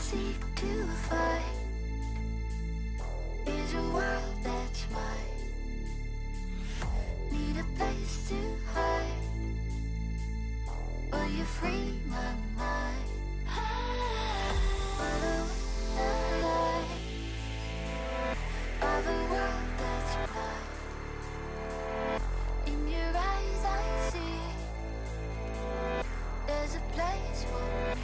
seek to find is a world that's mine. Need a place to hide. Will you free my mind? Follow the light of a world that's blind. In your eyes I see there's a place for me.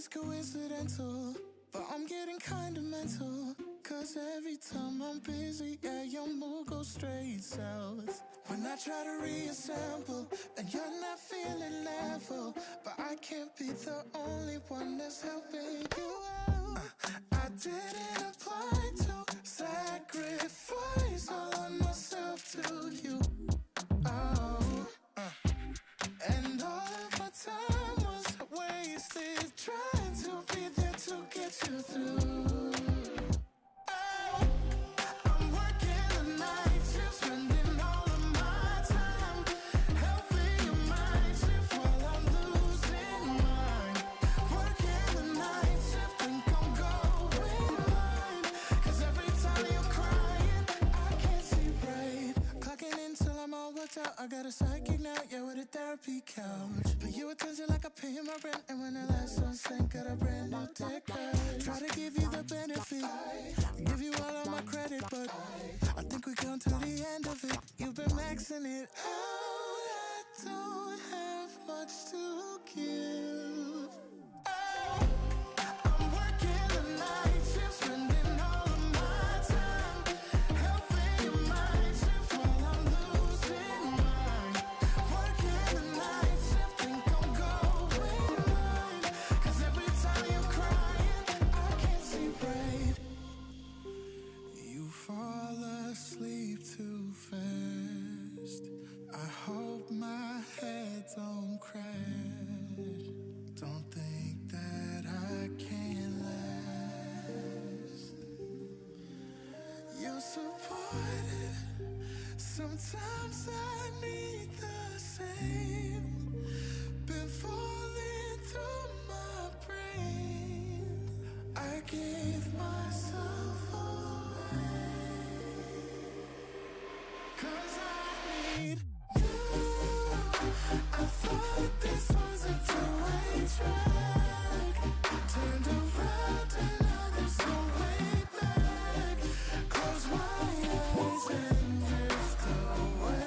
it's coincidental, but I'm getting kinda mental. Cause every time I'm busy, yeah, your mood goes straight south. When I try to reassemble, and you're not feeling level, but I can't be the only one that's helping you out. I didn't apply to sacrifice all of myself to you. Oh, and all of my time was wasted trying to be there to get you through. Oh, I'm working the night shift, spending all of my time helping your mind shift while I'm losing mine. Working the night shift, think I'm going blind. Cause every time you're crying, I can't see right. Clocking in till I'm all worked out. I got a psychic now, yeah, with a therapy couch. Pay you attention like I pay my rent. And when the last one sank, got a brand new tech. Try to give you the benefit, give you all of my credit, but I think we come to the end of it. You've been maxing it out. I don't have much to give. Oh, I'm working the night shift, spending all of my time helping your mind shift while I'm losing mine. Working the night shift, think I'm going blind. Cause every time you're crying, I can't see right. You fall asleep too fast. I hope my head don't crash. Don't think that I can last. You're supported. Sometimes I need the same. Been falling through my brain. I gave myself away. Cause I need you. I thought this was a two-way track. Turned around and now there's no way back. Close my eyes and drift away.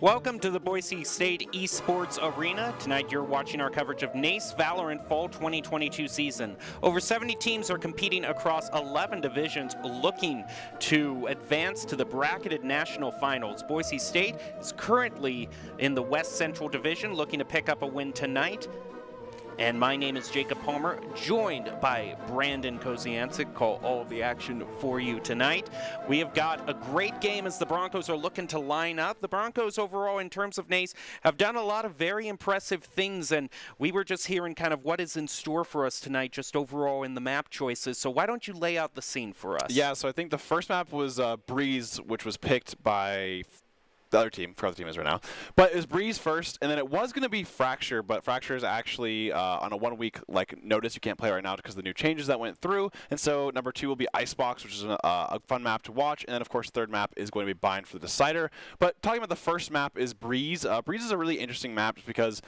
Welcome to the Boise State Esports Arena. Tonight you're watching our coverage of NACE VALORANT Fall 2022 season. Over 70 teams are competing across 11 divisions looking to advance to the bracketed national finals. Boise State is currently in the West Central Division looking to pick up a win tonight. And my name is Jacob Palmer, joined by Brandon Koziancic. Call all of the action for you tonight. We have got a great game as the Broncos are looking to line up. The Broncos overall, in terms of NACE, have done a lot of very impressive things, and we were just hearing kind of what is in store for us tonight, just overall in the map choices. So why don't you lay out the scene for us? Yeah, so I think the first map was Breeze, which was picked by the other team, forgot the team is right now. But it was Breeze first, and then it was going to be Fracture, but Fracture is actually on a 1 week notice. You can't play right now because of the new changes that went through. And so number 2 will be Icebox, which is a fun map to watch. And then, of course, third map is going to be Bind for the Decider. But talking about the first map is Breeze. Breeze is a really interesting map just because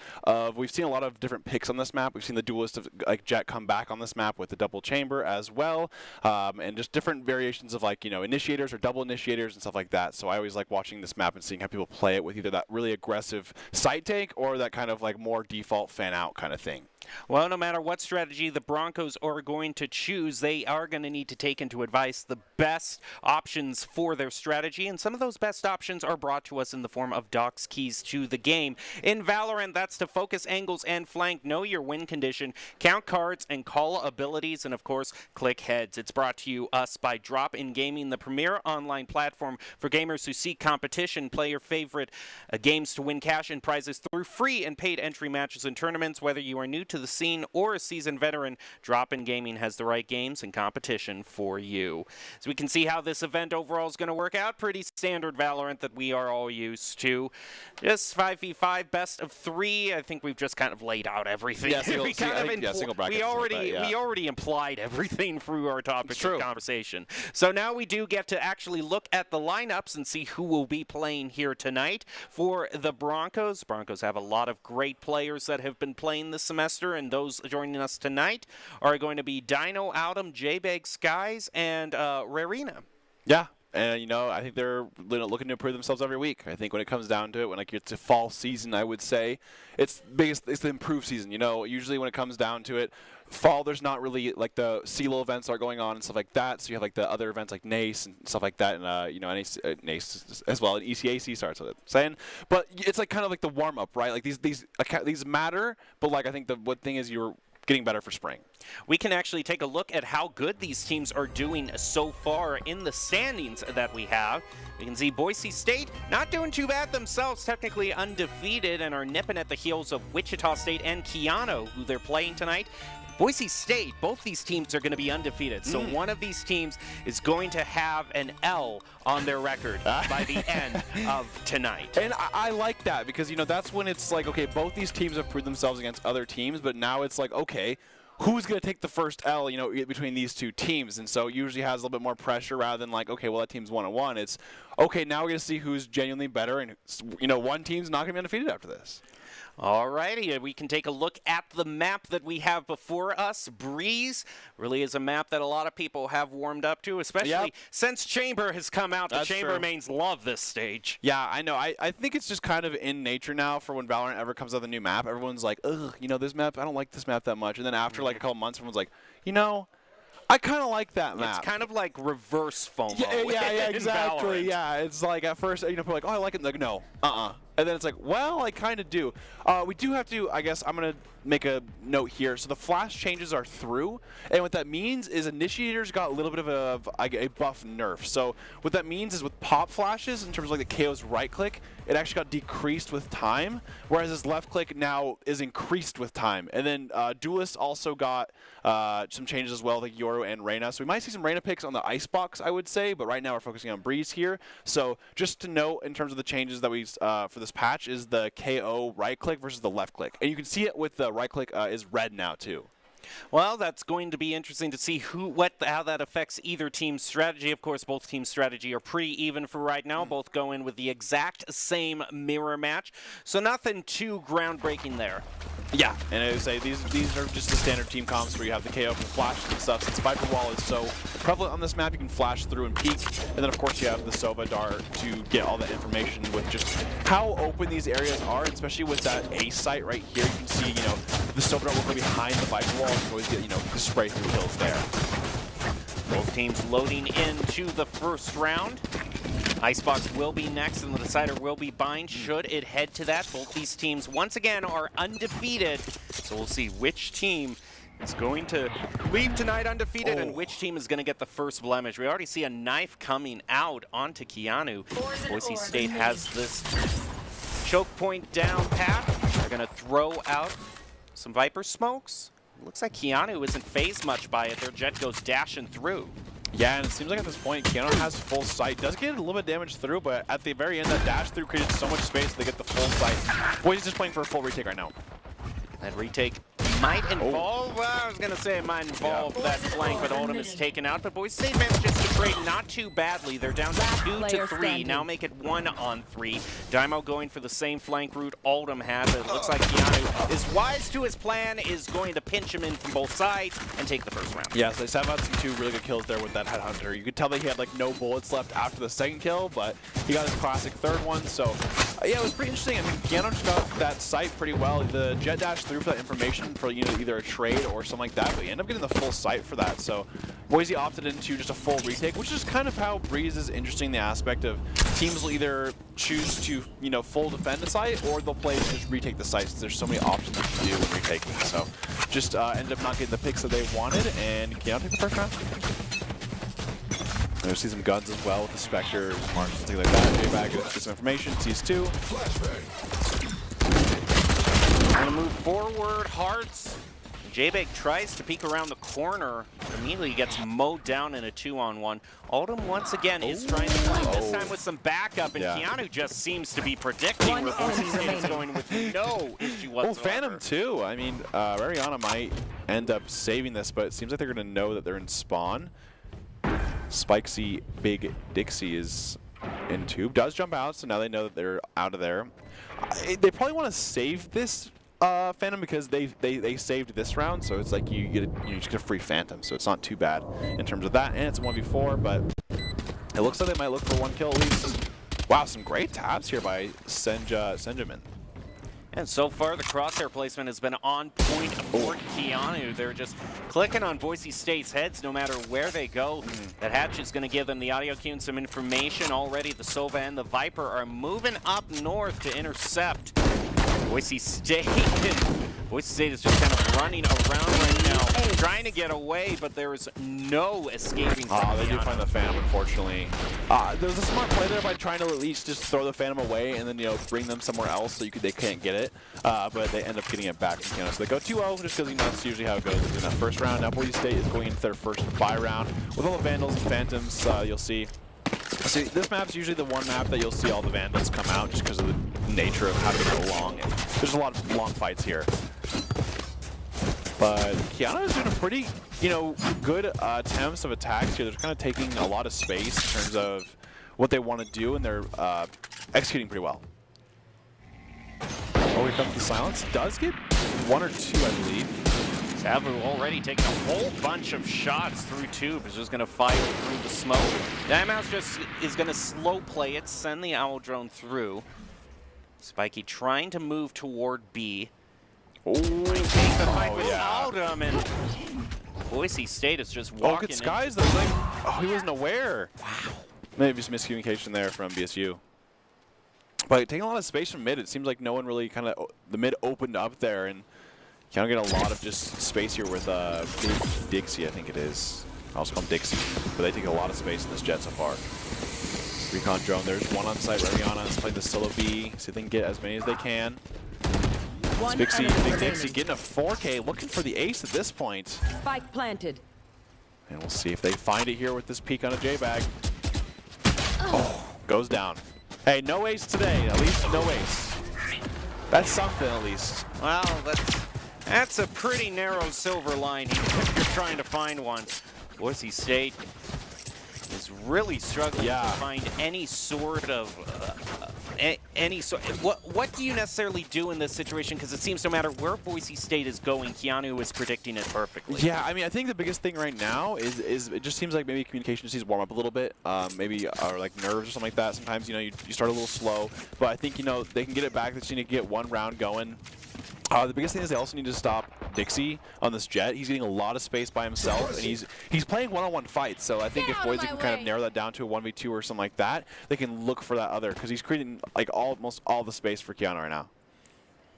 we've seen a lot of different picks on this map. We've seen the duelist of Jet come back on this map with the double chamber as well, and just different variations of initiators or double initiators and stuff like that. So I always like watching this map and seeing how people play it with either that really aggressive side take or that kind of more default fan out kind of thing. Well, no matter what strategy the Broncos are going to choose, they are going to need to take into advice the best options for their strategy, and some of those best options are brought to us in the form of Doc's keys to the game. In Valorant, that's to focus angles and flank, know your win condition, count cards, and call abilities, and of course, click heads. It's brought to us by Drop In Gaming, the premier online platform for gamers who seek competition. Play your favorite games to win cash and prizes through free and paid entry matches and tournaments. Whether you are new to the scene or a seasoned veteran, Drop In Gaming has the right games and competition for you. So we can see how this event overall is going to work out. Pretty standard Valorant that we are all used to. Just 5v5, best of 3. I think we've just kind of laid out everything. Yeah, single bracket. We already implied everything through our topic of conversation. So now we do get to actually look at the lineups and see who will be playing here tonight for the Broncos. Broncos have a lot of great players that have been playing this semester, and those joining us tonight are going to be Dino, Autumn, J-Bag, Skies, and Rarina. Yeah. And, I think they're looking to improve themselves every week. I think when it comes down to it, when it gets to fall season, I would say, it's the improved season. Usually when it comes down to it, fall, there's not really, the CELO events are going on and stuff like that. So you have, the other events like NACE and stuff like that. And, NACE as well. And ECAC starts with it. Saying. But it's, kind of the warm-up, right? These matter, but, I think the one thing is you're getting better for spring. We can actually take a look at how good these teams are doing so far in the standings that we have. We can see Boise State not doing too bad themselves, technically undefeated, and are nipping at the heels of Wichita State and Keyano, who they're playing tonight. Boise State, both these teams are going to be undefeated, so one of these teams is going to have an L on their record by the end of tonight. And I like that because, that's when it's okay, both these teams have proved themselves against other teams, but now it's okay, who's going to take the first L, between these two teams? And so it usually has a little bit more pressure rather than okay, well, that team's 1-1. It's, okay, now we're going to see who's genuinely better, and, one team's not going to be undefeated after this. All righty, we can take a look at the map that we have before us. Breeze really is a map that a lot of people have warmed up to, especially since Chamber has come out. The Chamber mains love this stage. Yeah, I know. I think it's just kind of in nature now for when Valorant ever comes out with a new map. Everyone's like, ugh, this map, I don't like this map that much. And then after a couple months, everyone's like, I kind of like that map. It's kind of like reverse FOMO. Yeah, exactly. Yeah, it's at first, people are like, oh, I like it. Like, no, And then it's like, well, I kind of do. We do have to, I guess, I'm going to make a note here. So the flash changes are through, and what that means is initiators got a little bit of a buff nerf. So what that means is with pop flashes, in terms of the KO's right click, it actually got decreased with time, whereas this left click now is increased with time. And then Duelist also got some changes as well, like Yoru and Reyna. So we might see some Reyna picks on the Icebox, I would say, but right now we're focusing on Breeze here. So just to note, in terms of the changes that we for this patch, is the KO right click versus the left click. And you can see it with the right click is red now too. Well, that's going to be interesting to see how that affects either team's strategy. Of course, both teams' strategy are pretty even for right now. Both go in with the exact same mirror match, so nothing too groundbreaking there. Yeah, and I would say these are just the standard team comps where you have the KO for flashes and stuff. Since Viper Wall is so prevalent on this map, you can flash through and peek. And then of course you have the Sova Dart to get all the information with just how open these areas are, especially with that A site right here. You can see, the Sova Dart will go behind the Viper Wall and you can always get, the spray through kills there. Both teams loading into the first round. Icebox will be next, and the decider will be Bind, should it head to that. Both these teams, once again, are undefeated. So we'll see which team is going to leave tonight undefeated and which team is going to get the first blemish. We already see a knife coming out onto Keyano. Boise State has this choke point down pat. They're going to throw out some Viper smokes. Looks like Keyano isn't phased much by it. Their jet goes dashing through. Yeah, and it seems like at this point, Keyano has full sight. Does get a little bit of damage through, but at the very end, that dash through created so much space they get the full sight. Boys just playing for a full retake right now. That retake might involve, well, I was going to say it might involve that flank, but Oldham is taken out. But Boise State manages to trade not too badly. They're down to 2-3, now make it 1-on-3. Dymo going for the same flank route Oldham had, but it looks like Keyano is wise to his plan, is going to pinch him in from both sides and take the first round. Yeah, so they set out some 2 really good kills there with that Headhunter. You could tell that he had like no bullets left after the second kill, but he got his classic third one. So yeah, it was pretty interesting. I mean, Keyano just got that sight pretty well. The jet dash through for that information for either a trade or something like that, but you end up getting the full sight for that. So Boise opted into just a full retake, which is kind of how Breeze is interesting, the aspect of teams will either choose to full defend the site or they'll play to just retake the site, since there's so many options that you do when retaking. So just ended up not getting the picks that they wanted, and Keyano take the first round. There's see some guns as well with the Spectre, Marks, and things like that. J-Bag gets some information, sees 2. Gonna move forward, Hearts. J-Bag tries to peek around the corner, immediately gets mowed down in a 2-on-1. Oldham once again is trying to play, this time with some backup, and Keyano just seems to be predicting where Boise State is going with no issue whatsoever. Oh, Phantom too. I mean, Mariana might end up saving this, but it seems like they're going to know that they're in spawn. Spikesy Big Dixie is in tube. Does jump out, so now they know that they're out of there. They probably want to save this Phantom because they saved this round, so it's like you just get a free Phantom, so it's not too bad in terms of that, and it's a 1v4, but it looks like they might look for 1 kill at least. Wow, some great taps here by Senjamin. And so far, the crosshair placement has been on point for Keyano. They're just clicking on Boise State's heads no matter where they go. That hatch is going to give them the audio cue and some information. Already, the Sova and the Viper are moving up north to intercept Boise State. Boise State is just kind of running around right now, trying to get away, but there is no escaping from they do find the Phantom, unfortunately. There's a smart play there by trying to at least just throw the Phantom away and then, bring them somewhere else so they can't get it. But they end up getting it back from Keyano. So they go 2-0 just because, that's usually how it goes in that first round. Now Boise State is going into their first bye round. With all the Vandals and Phantoms, you'll see. See, this map's usually the one map that you'll see all the Vandals come out just because of the nature of having to go long. And there's a lot of long fights here. But Keyano is doing a pretty, good attempts of attacks here. They're kind of taking a lot of space in terms of what they want to do, and they're executing pretty well. Oh, here comes the silence. Does get 1 or 2, I believe. Savu already taking a whole bunch of shots through tube. Is just going to fire through the smoke. Diamond's just is going to slow play it, send the Owl Drone through. Spiky trying to move toward B. Oh, Take the fight with Oldham, and Boise State is just walking. Oh, good skies though. Oh, he wasn't aware. Wow. Maybe some miscommunication there from BSU. But taking a lot of space from mid, it seems like no one really the mid opened up there, and kind of get a lot of just space here with Big Dixie, I think it is. I also call him Dixie, but they take a lot of space in this jet so far. Recon drone, there's 1 on site. Ariana is playing the solo B, see if they can get as many as they can. Big Dixie getting a 4K, looking for the ace at this point. Spike planted. And we'll see if they find it here with this peek on a J-Bag. Oh, goes down. Hey, no ace today, at least no ace. That's something at least. Well, that's a pretty narrow silver lining if you're trying to find one. Boise State is really struggling to find any sort of any sort. What do you necessarily do in this situation? Because it seems no matter where Boise State is going, Keyano is predicting it perfectly. Yeah, I mean, I think the biggest thing right now is it just seems like maybe communication just needs to warm up a little bit, maybe or like nerves or something like that. Sometimes you start a little slow, but I think they can get it back. They just need to get one round going. The biggest thing is they also need to stop Dixie on this Jet. He's getting a lot of space by himself, and he's playing one-on-one fights. So I think if Boise can kind of narrow that down to a 1v2 or something like that, they can look for that other, because he's creating like almost all the space for Keyano right now.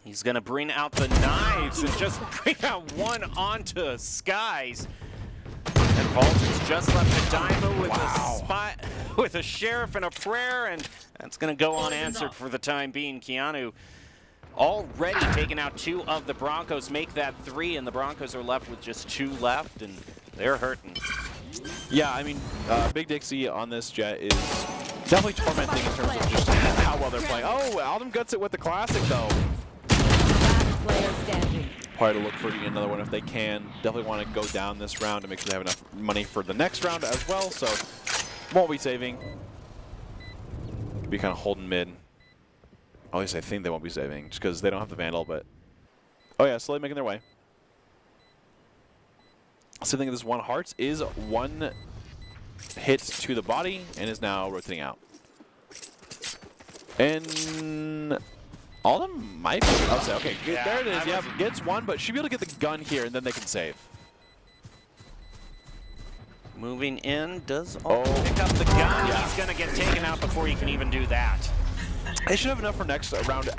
He's gonna bring out the knives and just bring out one onto Skies. And Vault's just left a Dymo with a spot, with a Sheriff and a Prayer, and that's gonna go unanswered for the time being. Keyano already taken out 2 of the Broncos, make that 3, and the Broncos are left with just 2 left, and they're hurting. Yeah, I mean, Big Dixie on this Jet is definitely tormenting in terms of just how well they're playing. Oh, Aldum guts it with the classic, though. Probably to look for another one if they can. Definitely want to go down this round to make sure they have enough money for the next round as well, so won't be saving. Be kind of holding mid. At least I think they won't be saving, just because they don't have the Vandal, but... Oh yeah, slowly making their way. Same thing with this one Hearts is 1 hit to the body and is now rotating out. And... Aldum might be... I'll say, okay, yeah, there it is. Yeah, gets 1, but should be able to get the gun here, and then they can save. Moving in, does Aldum pick up the gun? Yeah. He's going to get taken out before he can even do that. They should have enough for next round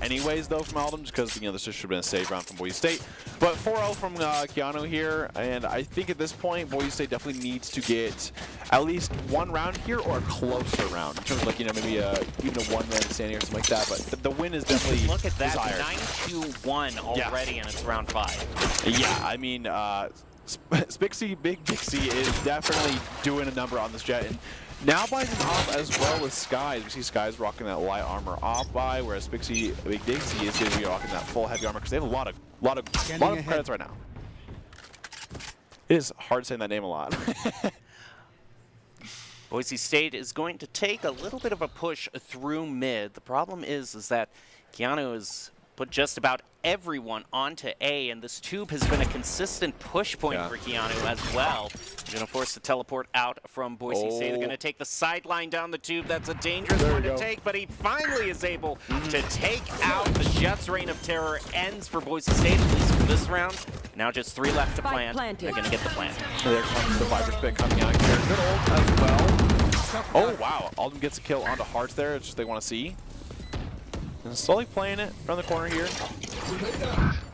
anyways, though, from Aldum, just because, this should have been a save round from Boise State. But 4-0 from Keyano here, and I think at this point, Boise State definitely needs to get at least 1 round here or a closer round, in terms of, like, maybe even a one-man standing or something like that. But the win is definitely Look at that, desired. 9-2-1 already, and it's round 5. Yeah, I mean, Big Dixie is definitely doing a number on this Jet, and now buys an off as well with Skies. We see Skies rocking that light armor off buy, whereas Big Dixie is going to be rocking that full heavy armor because they have a lot of credits right now. It is hard saying that name a lot. Boise State is going to take a little bit of a push through mid. The problem is that Keyano has put just about everyone onto A, and this tube has been a consistent push point for Keyano as well. They're going to force the teleport out from Boise State. They're going to take the sideline down the tube. That's a dangerous one to take, but he finally is able to take out the Jet's reign of terror. Ends for Boise State, at least for this round. Now just 3 left to plant. They're going to get the plant. There comes the Viper Spit coming out here. Good ult as well. Oh, wow. Aldum gets a kill onto Hearts there. It's just they want to see. And slowly playing it around the corner here.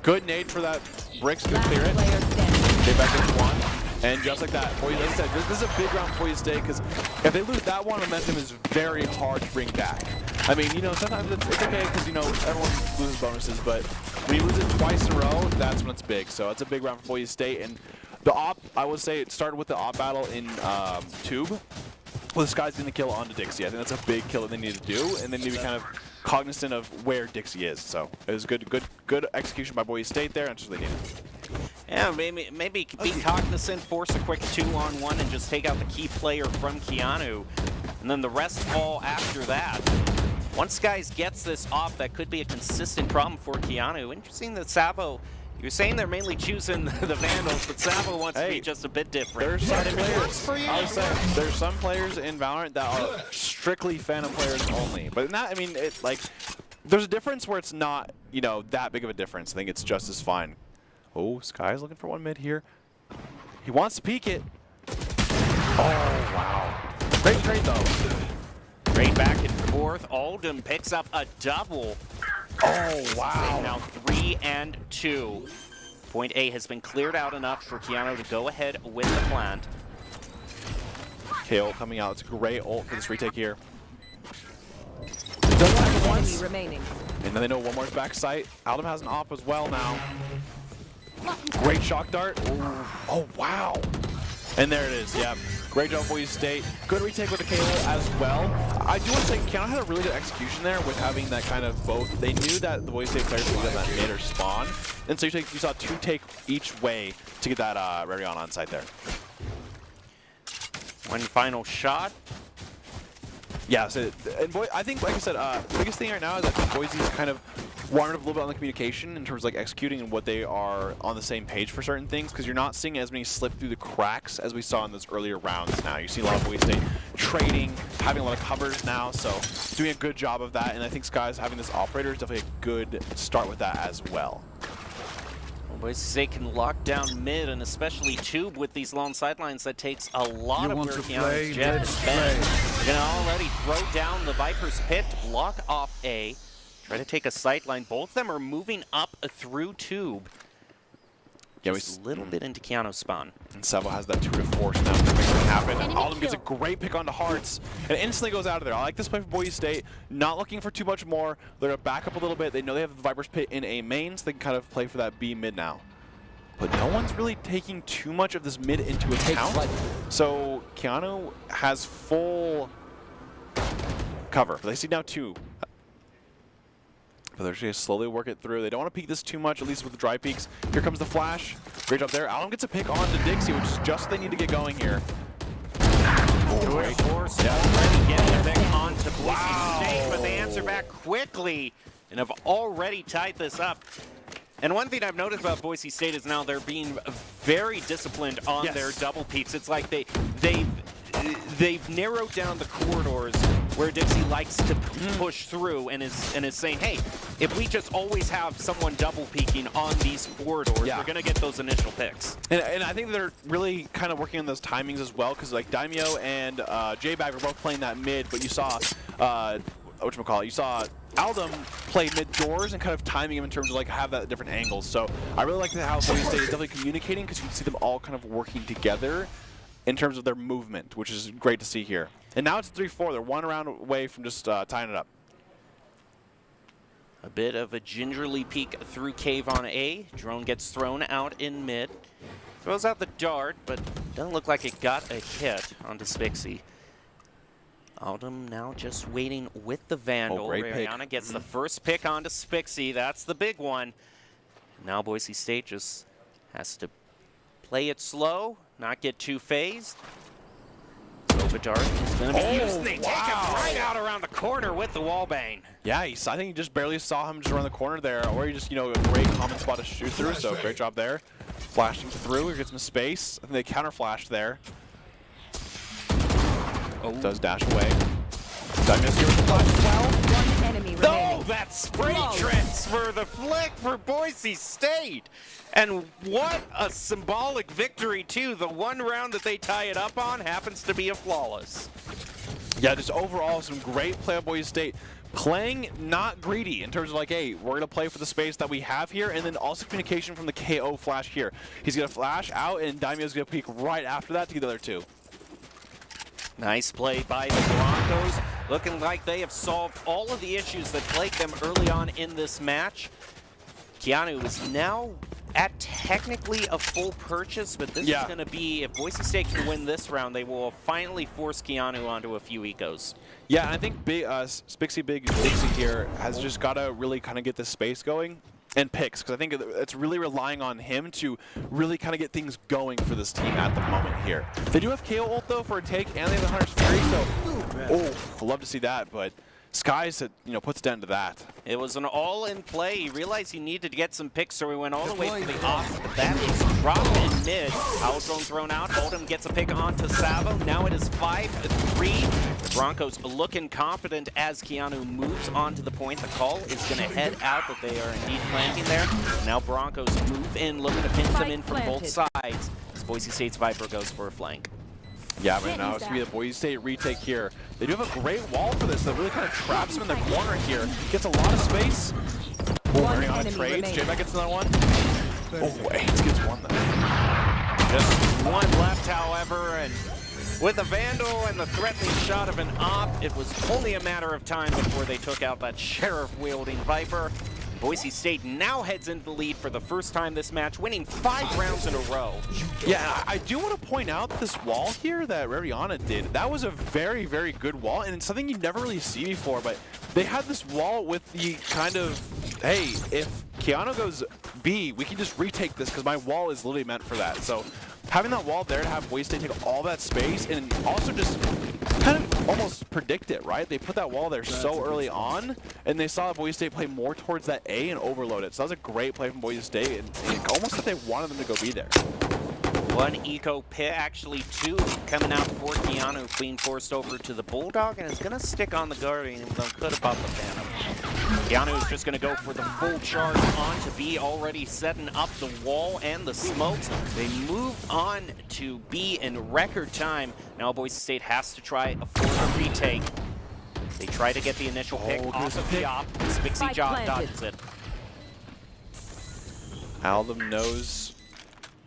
Good nade for that. Bricks to clear it. Get back into 1. And just like that, like I said, this is a big round for Boise State because if they lose that one, momentum is very hard to bring back. I mean, sometimes it's okay because, everyone loses bonuses, but when you lose it twice in a row, that's when it's big. So it's a big round for Boise State. And the op, I would say it started with the op battle in Tube. Well, this guy's going to kill onto Dixie. I think that's a big kill that they need to do, and then maybe kind of cognizant of where Dixie is. So it was good execution by Boise State there, and that's what they needed. Yeah, maybe be cognizant, force a quick 2-on-1, and just take out the key player from Keyano, and then the rest fall after that. Once Skies gets this off, that could be a consistent problem for Keyano. Interesting that Savo. You're saying they're mainly choosing the Vandals, but Savo wants to be just a bit different. There's some players, I was saying, there's some players in Valorant that are strictly Phantom players only. But not, I mean, there's a difference where it's not, that big of a difference. I think it's just as fine. Oh, Sky's looking for 1 mid here. He wants to peek it. Oh, wow. Great trade, though. Great back and forth. Aldum picks up a double. Oh, wow. Now 3 and 2. Point A has been cleared out enough for Keyano to go ahead with the plant. KO coming out. It's a great ult for this retake here. Does that once. Remaining. And then they know one more back sight. Aldum has an op as well now. Great shock dart. Ooh. Oh, wow. And there it is. Yeah. Great job, Boise State. Good retake with the KO as well. I do want to say, Keyano had a really good execution there with having that kind of both. They knew that the Boise State players would get that mid or spawn. And so you saw 2 take each way to get that Rarion on site there. One final shot. Yeah, so, and I think, like I said, the biggest thing right now is I think Boise's kind of wandered a little bit on the communication in terms of like executing and what they are on the same page for certain things, because you're not seeing as many slip through the cracks as we saw in those earlier rounds now. You see a lot of Boise State trading, having a lot of covers now, so doing a good job of that, and I think Sky's having this operator is definitely a good start with that as well. Boise State can lock down mid and especially tube with these long sidelines. That takes a lot of where Keyano's jet has been. They're going to already throw down the Viper's pit to block off A. Try to take a sightline. Both of them are moving up through tube. Yeah, Just a little bit into Keyano's spawn. And Savo has that 2 to 4 snap to make it happen. Alden gets a great pick onto Hearts and instantly goes out of there. I like this play for Boise State. Not looking for too much more. They're going to back up a little bit. They know they have the Viper's pit in A main, so they can kind of play for that B mid now. But no one's really taking too much of this mid into account. So Keyano has full cover. They see now 2. But they're just going to slowly work it through. They don't want to peek this too much, at least with the dry peaks. Here comes the flash. Great job there. Allen gets a pick onto Dixie, which is just what they need to get going here. Great force. Already getting a pick onto Boise State, but they answer back quickly and have already tied this up. And one thing I've noticed about Boise State is now they're being very disciplined on their double peaks. It's like they've narrowed down the corridors where Dixie likes to push through and is saying, hey, if we just always have someone double peeking on these corridors, we're going to get those initial picks. And I think they're really kind of working on those timings as well, because like Daimyo and J-Bag were both playing that mid, but you saw whatchamacallit, you saw Aldum play mid doors and kind of timing him in terms of like have that different angles. So I really like how Boise State is definitely communicating, because you can see them all kind of working together in terms of their movement, which is great to see here. And now it's 3-4. They're 1 round away from just tying it up. A bit of a gingerly peek through cave on A. Drone gets thrown out in mid. Throws out the dart, but doesn't look like it got a hit onto Spixie. Aldum now just waiting with the Vandal. Rihanna gets the first pick onto Spixie. That's the big one. Now Boise State just has to play it slow, not get too phased. Nova Dart is going to be used. They take him right out around the corner with the wallbang. Yeah, I think you just barely saw him just around the corner there, or you just, a great common spot to shoot through, so great job there. Flashing through, he gets some space. I think they counter flashed there. Does dash away. Daimyo's here with the flash as well. One enemy remaining. That spray transfer, the flick for Boise State. And what a symbolic victory, too. The one round that they tie it up on happens to be a flawless. Yeah, just overall some great play on Boise State. Playing not greedy in terms of like, hey, we're going to play for the space that we have here, and then also communication from the KO flash here. He's going to flash out, and Daimyo's going to peek right after that to get the other 2. Nice play by the Broncos. Looking like they have solved all of the issues that plagued them early on in this match. Keyano is now at technically a full purchase, but this is going to be, if Boise State can win this round, they will finally force Keyano onto a few ecos. Yeah, and I think Spixie Big Dixie here has just got to really kind of get this space going and picks, because I think it's really relying on him to really kind of get things going for this team at the moment here. They do have KO ult though for a take, and they have the Hunter's Fury, so I'd love to see that, but Skies, puts down to that. It was an all-in play. He realized he needed to get some picks, so he went all the way to the off. But that is dropped in mid. Howl drone thrown out. Oldham gets a pick onto Savo. Now it is 5-3. The Broncos looking confident as Keyano moves onto the point. The call is going to head out, but they are indeed planting there. Now Broncos move in, looking to pin them in from both sides as Boise State's Viper goes for a flank. Yeah, right now it's going to be the Boise State retake here. They do have a great wall for this that really kind of traps him in the corner here. Gets a lot of space. Running on a trade. J-Mac gets another one. Hayes gets one though. Just one left, however, and with the Vandal and the threatening shot of an op, it was only a matter of time before they took out that Sheriff-wielding Viper. Boise State now heads into the lead for the first time this match, winning 5 rounds in a row. Yeah, I do want to point out this wall here that Rihanna did. That was a very, very good wall, and it's something you never really see before, but they had this wall with the kind of, hey, if Keyano goes B, we can just retake this because my wall is literally meant for that. So having that wall there to have Boise State take all that space and also just kind of almost predict it, right? They put that wall there so early on, and they saw Boise State play more towards that A and overload it. So that was a great play from Boise State, and almost like they wanted them to go be there. One eco pit, actually two, coming out for Keyano, being forced over to the Bulldog, and is going to stick on the Guardian, even though could have popped the Phantom. Keyano is just going to go for the full charge onto B, already setting up the wall and the smokes. They move on to B in record time. Now Boise State has to try a further retake. They try to get the initial pick off of the op. Spixie Job dodges it. Aldum knows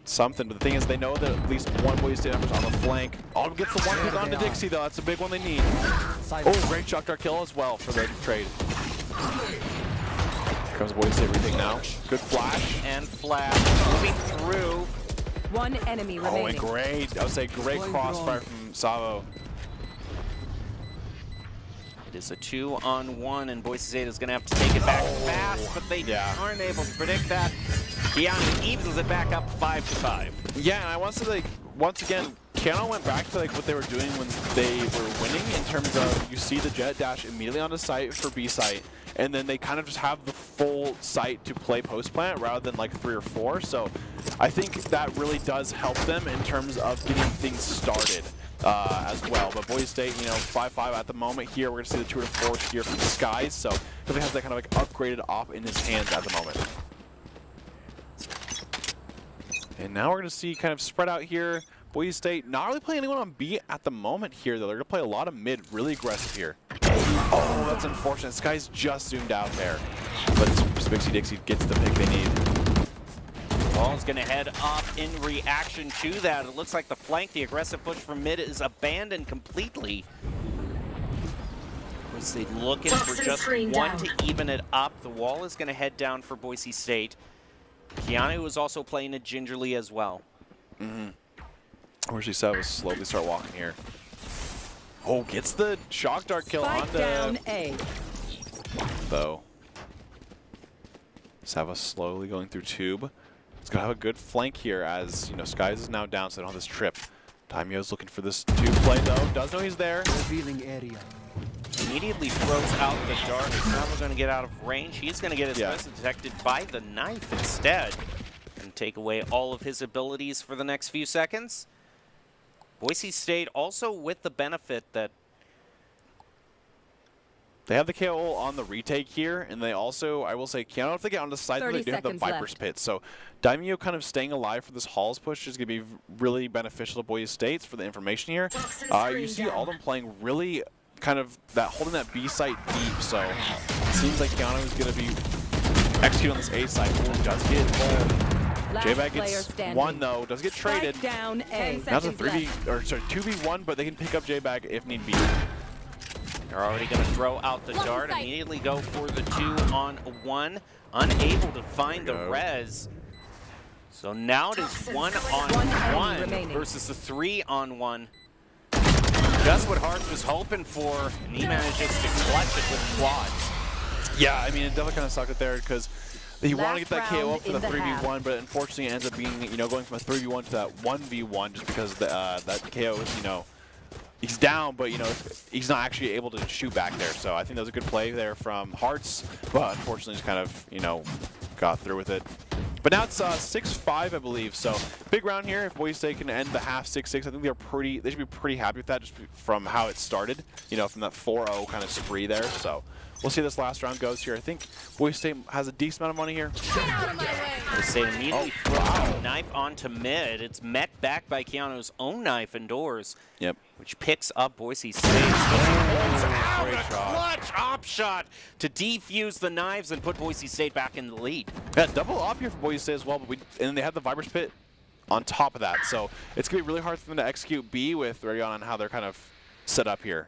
something, but the thing is they know that at least one Boise State member's on the flank. Aldum gets the one hit onto Dixie though, that's a big one they need. Oh, great shock dart kill as well for the trade. Here comes Boise State retake now. Good flash. And flash, moving through. One enemy remaining. Oh, and great, I would say great crossfire from Savo. It is a 2-on-1, and Boise State is going to have to take it back fast, but they aren't able to predict that. Keyano evens it back up 5-5. Yeah, and I want to say, like, once again, Keyano went back to like what they were doing when they were winning in terms of you see the jet dash immediately onto site for B site, and then they kind of just have the full site to play post plant rather than like 3 or 4. So I think that really does help them in terms of getting things started. As well, but Boise State, you know, 5-5 at the moment here. We're gonna see the 2 to 4 here from the Skies, so he has that kind of like upgraded op in his hands at the moment. And now we're gonna see kind of spread out here. Boise State not really playing anyone on B at the moment here, though. They're gonna play a lot of mid, really aggressive here. Oh, that's unfortunate. Skies just zoomed out there, but Spixie Dixie gets the pick they need. Ball's going to head up in reaction to that. It looks like the flank, the aggressive push from mid is abandoned completely. Boise State looking for just one to even it up. The wall is going to head down for Boise State. Keyano is also playing it gingerly as well. We're actually Savo slowly start walking here. Oh, gets the shock dart kill onto down A. though. Savo slowly going through tube. It's gonna have a good flank here as, you know, Skies is now down, so they don't have this trip. Daimyo's looking for this tube play though. Does know he's there. Revealing area. Immediately throws out the dart. Is never going to get out of range. He's going to get his presence detected by the knife instead. And take away all of his abilities for the next few seconds. Boise State also with the benefit that they have the KO on the retake here, and they also, I will say, Keyano, if they get on the side, they do have the Viper's Pit. So Daimyo kind of staying alive for this Halls push is going to be really beneficial to Boise State for the information here. You see Aldum playing really kind of that, holding that B site deep, so it seems like Keyano is going to be executing on this A site. He does get J-Bag gets one though, does get traded. Down A. Now it's a 2v1, but they can pick up J-Bag if need be. They're already going to throw out the dart, immediately go for the 2-on-1, unable to find the res. So now it is 1-on-1 versus the 3-on-1. Just what Hart was hoping for, and he manages to clutch it with quads. Yeah, I mean, it definitely kind of sucked it there because he wanted to get that KO up for the 3v1, but unfortunately it ends up being, you know, going from a 3v1 to that 1v1 just because that KO is, you know, he's down, but, you know, he's not actually able to shoot back there. So I think that was a good play there from Hearts, but unfortunately just kind of, you know, got through with it. But now it's 6-5, I believe. So big round here. If Boise State can end the half 6-6, I think they should be pretty happy with that just from how it started, you know, from that 4-0 kind of spree there. So we'll see how this last round goes here. I think Boise State has a decent amount of money here. Boise State immediately throws the knife onto mid. It's met back by Keyano's own knife indoors. Yep. Which picks up Boise State. Great clutch op shot to defuse the knives and put Boise State back in the lead. Yeah, double op here for Boise State as well, but and then they have the Viper's Pit on top of that. So it's going to be really hard for them to execute B with ready on how they're kind of set up here.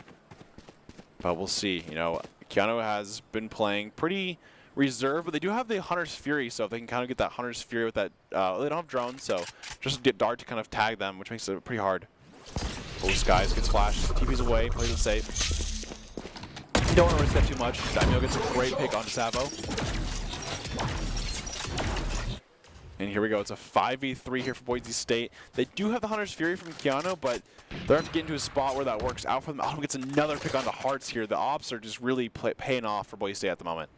But we'll see. You know, Keyano has been playing pretty reserved, but they do have the Hunter's Fury, so if they can kind of get that Hunter's Fury with that, they don't have drones, so just get Dart to kind of tag them, which makes it pretty hard. Oh, Skies gets flashed, TP's away, plays it safe. You don't want to risk that too much. Daimyo gets a great pick onto Savo. And here we go. It's a 5v3 here for Boise State. They do have the Hunter's Fury from Keyano, but they're getting into a spot where that works out for them. Autumn gets another pick onto Hearts here. The ops are just really paying off for Boise State at the moment.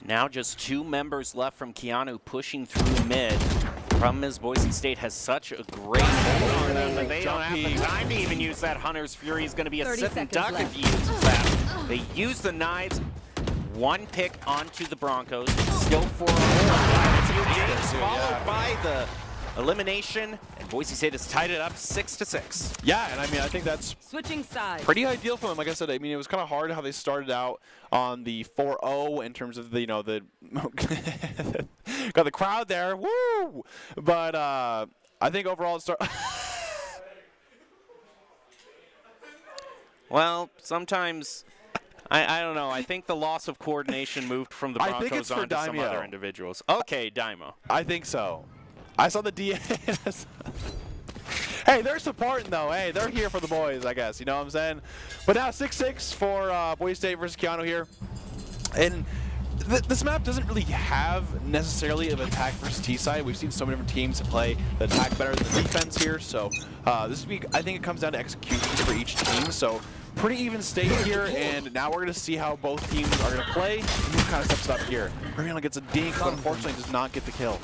Now just 2 members left from Keyano pushing through mid. Problem is Boise State has such a great hold on them that they don't have the time to even use that Hunter's Fury. Is going to be a sit and duck if he uses that. They use the knives. 1 pick onto the Broncos. Still 4 on 2 games, followed by the elimination, and Boise State has tied it up 6-6. Yeah, and I mean, I think that's Switching sides. pretty ideal for them. Like I said, I mean, it was kind of hard how they started out on the 4-0 in terms of the, you know, the got the crowd there, woo! But I think overall it started. Well, sometimes. I don't know. I think the loss of coordination moved from the Broncos on to some other individuals. Okay, Daimo. I think so. I saw the DAs. Hey, they're supporting though. Hey, they're here for the boys, I guess. You know what I'm saying? But now 6-6 for Boise State versus Keyano here. And this map doesn't really have necessarily of attack versus T side. We've seen so many different teams play the attack better than the defense here. So this week, I think it comes down to execution for each team. So pretty even state here, and now we're going to see how both teams are going to play. Who kind of steps it up here? Rihanna gets a dink, but unfortunately does not get the kill.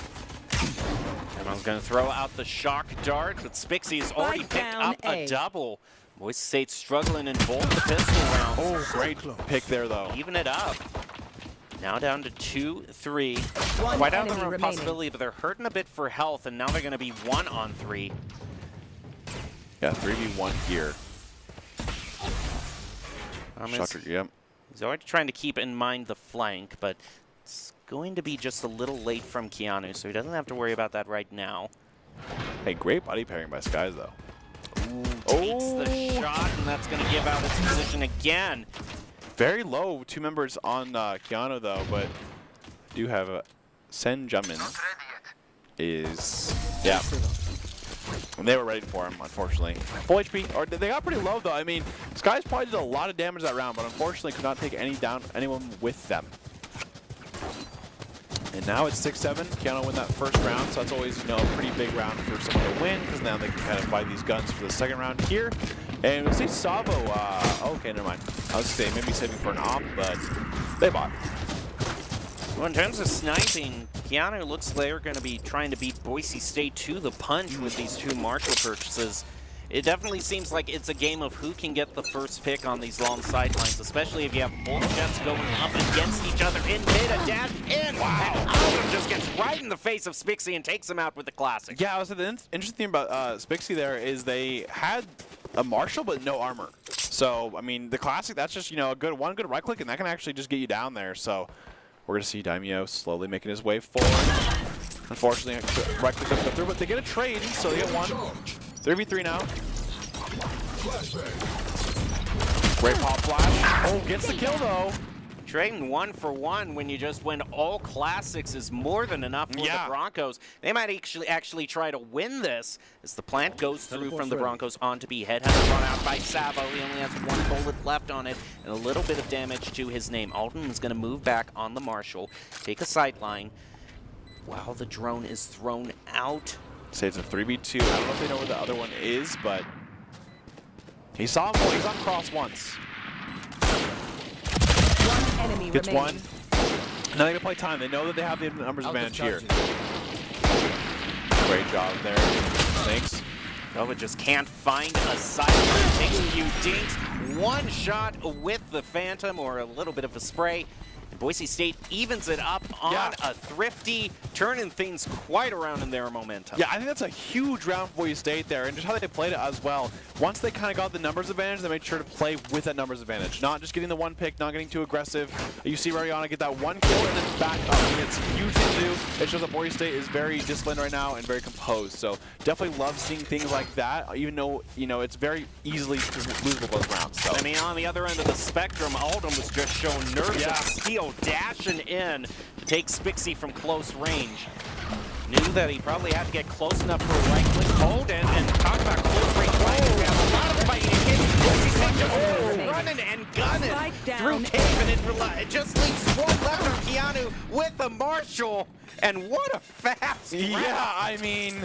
Everyone's going to throw out the shock dart, but Spixie has already picked up a double. Boise State struggling in both the pistol rounds. Oh, great pick there, though. Even it up. Now down to 2-3. One Quite out of enemy the remaining. possibility, but they're hurting a bit for health, and now they're going to be 1-on-3. Yeah, 3v1 here. Shocker, yep. He's already trying to keep in mind the flank, but it's going to be just a little late from Keyano, so he doesn't have to worry about that right now. Hey, great body pairing by Skies, though. Takes the shot, and that's going to give out its position again. Very low, 2 members on Keyano, though, but do have a Sen Jamin is, yeah. And they were ready for him, unfortunately. Full HP, or they got pretty low, though. I mean, Skies probably did a lot of damage that round, but unfortunately could not take anyone with them. And now it's 6-7. Keyano win that first round, so that's always, you know, a pretty big round for someone to win, because now they can kind of buy these guns for the second round here. And we see Savo, okay, never mind. I was saying maybe saving for an op, but they bought. Well, in terms of sniping, Keyano looks like they're going to be trying to beat Boise State to the punch with these 2 Marshall purchases. It definitely seems like it's a game of who can get the first pick on these long sidelines, especially if you have both jets going up against each other in mid, a dash in. Wow. And Alden just gets right in the face of Spixie and takes him out with the classic. Yeah, I was the interesting thing about Spixie there is they had a Marshall but no armor. So, I mean, the classic, that's just, you know, one good right click, and that can actually just get you down there. So, we're going to see Daimyo slowly making his way forward. Unfortunately, right click doesn't go through, but they get a trade, so they get 1. 3v3 now. Great pop flash. Oh, gets the kill though. Trading 1 for 1 when you just win all classics is more than enough for the Broncos. They might actually try to win this as the plant goes through from the Broncos onto B. Head has run out by Savo. He only has 1 bullet left on it and a little bit of damage to his name. Alden is going to move back on the Marshall, take a sideline while the drone is thrown out. Say it's a 3v2. I don't know if they know where the other one is, but he saw him. He's on cross once. 1 enemy Gets remaining. 1. Now they gotta play time. They know that they have the numbers advantage here. Great job there. Thanks. Nova just can't find a sideline. Takes a few dinks. 1 shot with the Phantom or a little bit of a spray. Boise State evens it up on a thrifty, turning things quite around in their momentum. Yeah, I think that's a huge round for Boise State there, and just how they played it as well. Once they kind of got the numbers advantage, they made sure to play with that numbers advantage. Not just getting the 1 pick, not getting too aggressive. You see Rariana get that 1 kill and then back up. I mean, it's huge to do. It shows that Boise State is very disciplined right now and very composed. So definitely love seeing things like that, even though, you know, it's very easily losable those rounds. So. I mean, on the other end of the spectrum, Alden was just showing nerves of steel, dashing in to take Spixie from close range. Knew that he probably had to get close enough for a right-click hold, and talk about close range flanking. We have a lot of fighting against Boise State just running and gunning through cave, and it just leaves 1 left on Keyano with the Marshall, and what a fast round. Yeah, I mean,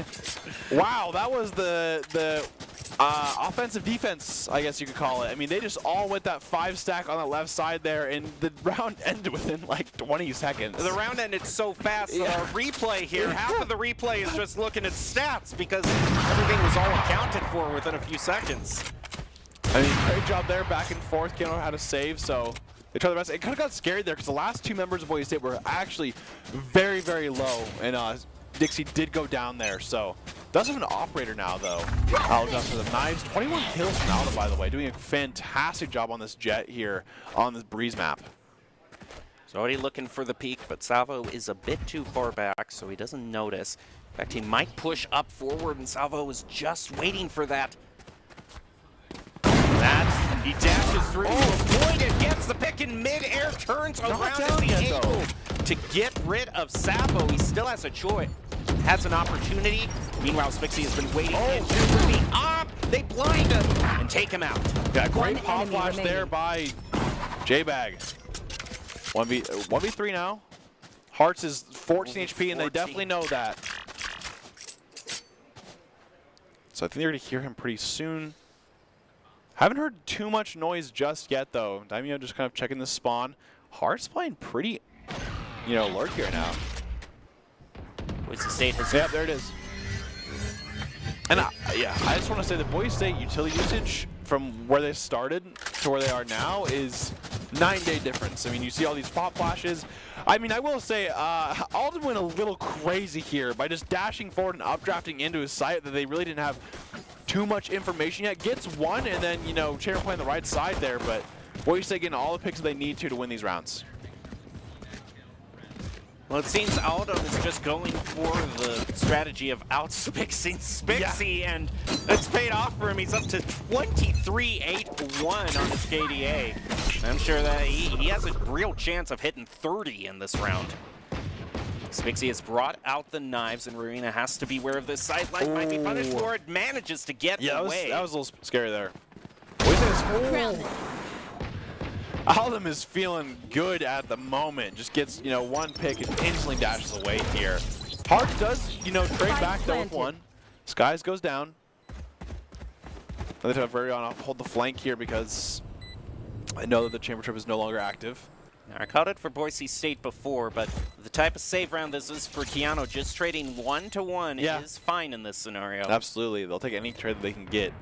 wow, that was the offensive defense, I guess you could call it. I mean, they just all went that 5-stack on the left side there, and the round ended within like 20 seconds. The round ended so fast that our replay here, half of the replay is just looking at stats because everything was all accounted for within a few seconds. I mean, great job there, back and forth. Keyano had to save, so they tried their best. It kind of got scary there because the last two members of Boise State were actually very, very low, and Dixie did go down there, so does have an operator now, though. Aldo's after the knives. 21 kills from Aldo, by the way, doing a fantastic job on this jet here on this breeze map. So already looking for the peak, but Salvo is a bit too far back, so he doesn't notice. In fact, he might push up forward, and Salvo is just waiting for that. He dashes through to avoid it, gets the pick in mid-air, turns around and be able to get rid of Salvo. He still has a choice, has an opportunity. Meanwhile, Spixie has been waiting in to be up. They blind him and take him out. Yeah, great pop flash there by J-Bag. 1v3 now. Hearts is 14 HP, and they definitely know that. So I think they're going to hear him pretty soon. Haven't heard too much noise just yet, though. Daimyo just kind of checking the spawn. Hearts playing pretty, alert here now. Boise State has... Yeah, there it is. And I just want to say the Boise State utility usage from where they started to where they are now is 9-day difference. I mean, you see all these pop flashes. I mean, I will say, Alden went a little crazy here by just dashing forward and updrafting into his site that they really didn't have too much information yet. Gets one, and then, Chamber playing the right side there, but Boise State getting all the picks that they need to win these rounds. Well, it seems Aldo is just going for the strategy of outspixing Spixie, and it's paid off for him. He's up to 23-8-1 on his KDA. I'm sure that he has a real chance of hitting 30 in this round. Spixie has brought out the knives, and Rowena has to beware of this sideline. Might be punished for it. Manages to get away. That was a little scary there. Aldem is feeling good at the moment. Just gets, one pick and instantly dashes away here. Hart does, trade back though with one. Skies goes down. They have very on hold the flank here because I know that the chamber trip is no longer active. Now, I caught it for Boise State before, but the type of save round this is for Keyano, just trading 1-to-1 is fine in this scenario. Absolutely. They'll take any trade that they can get.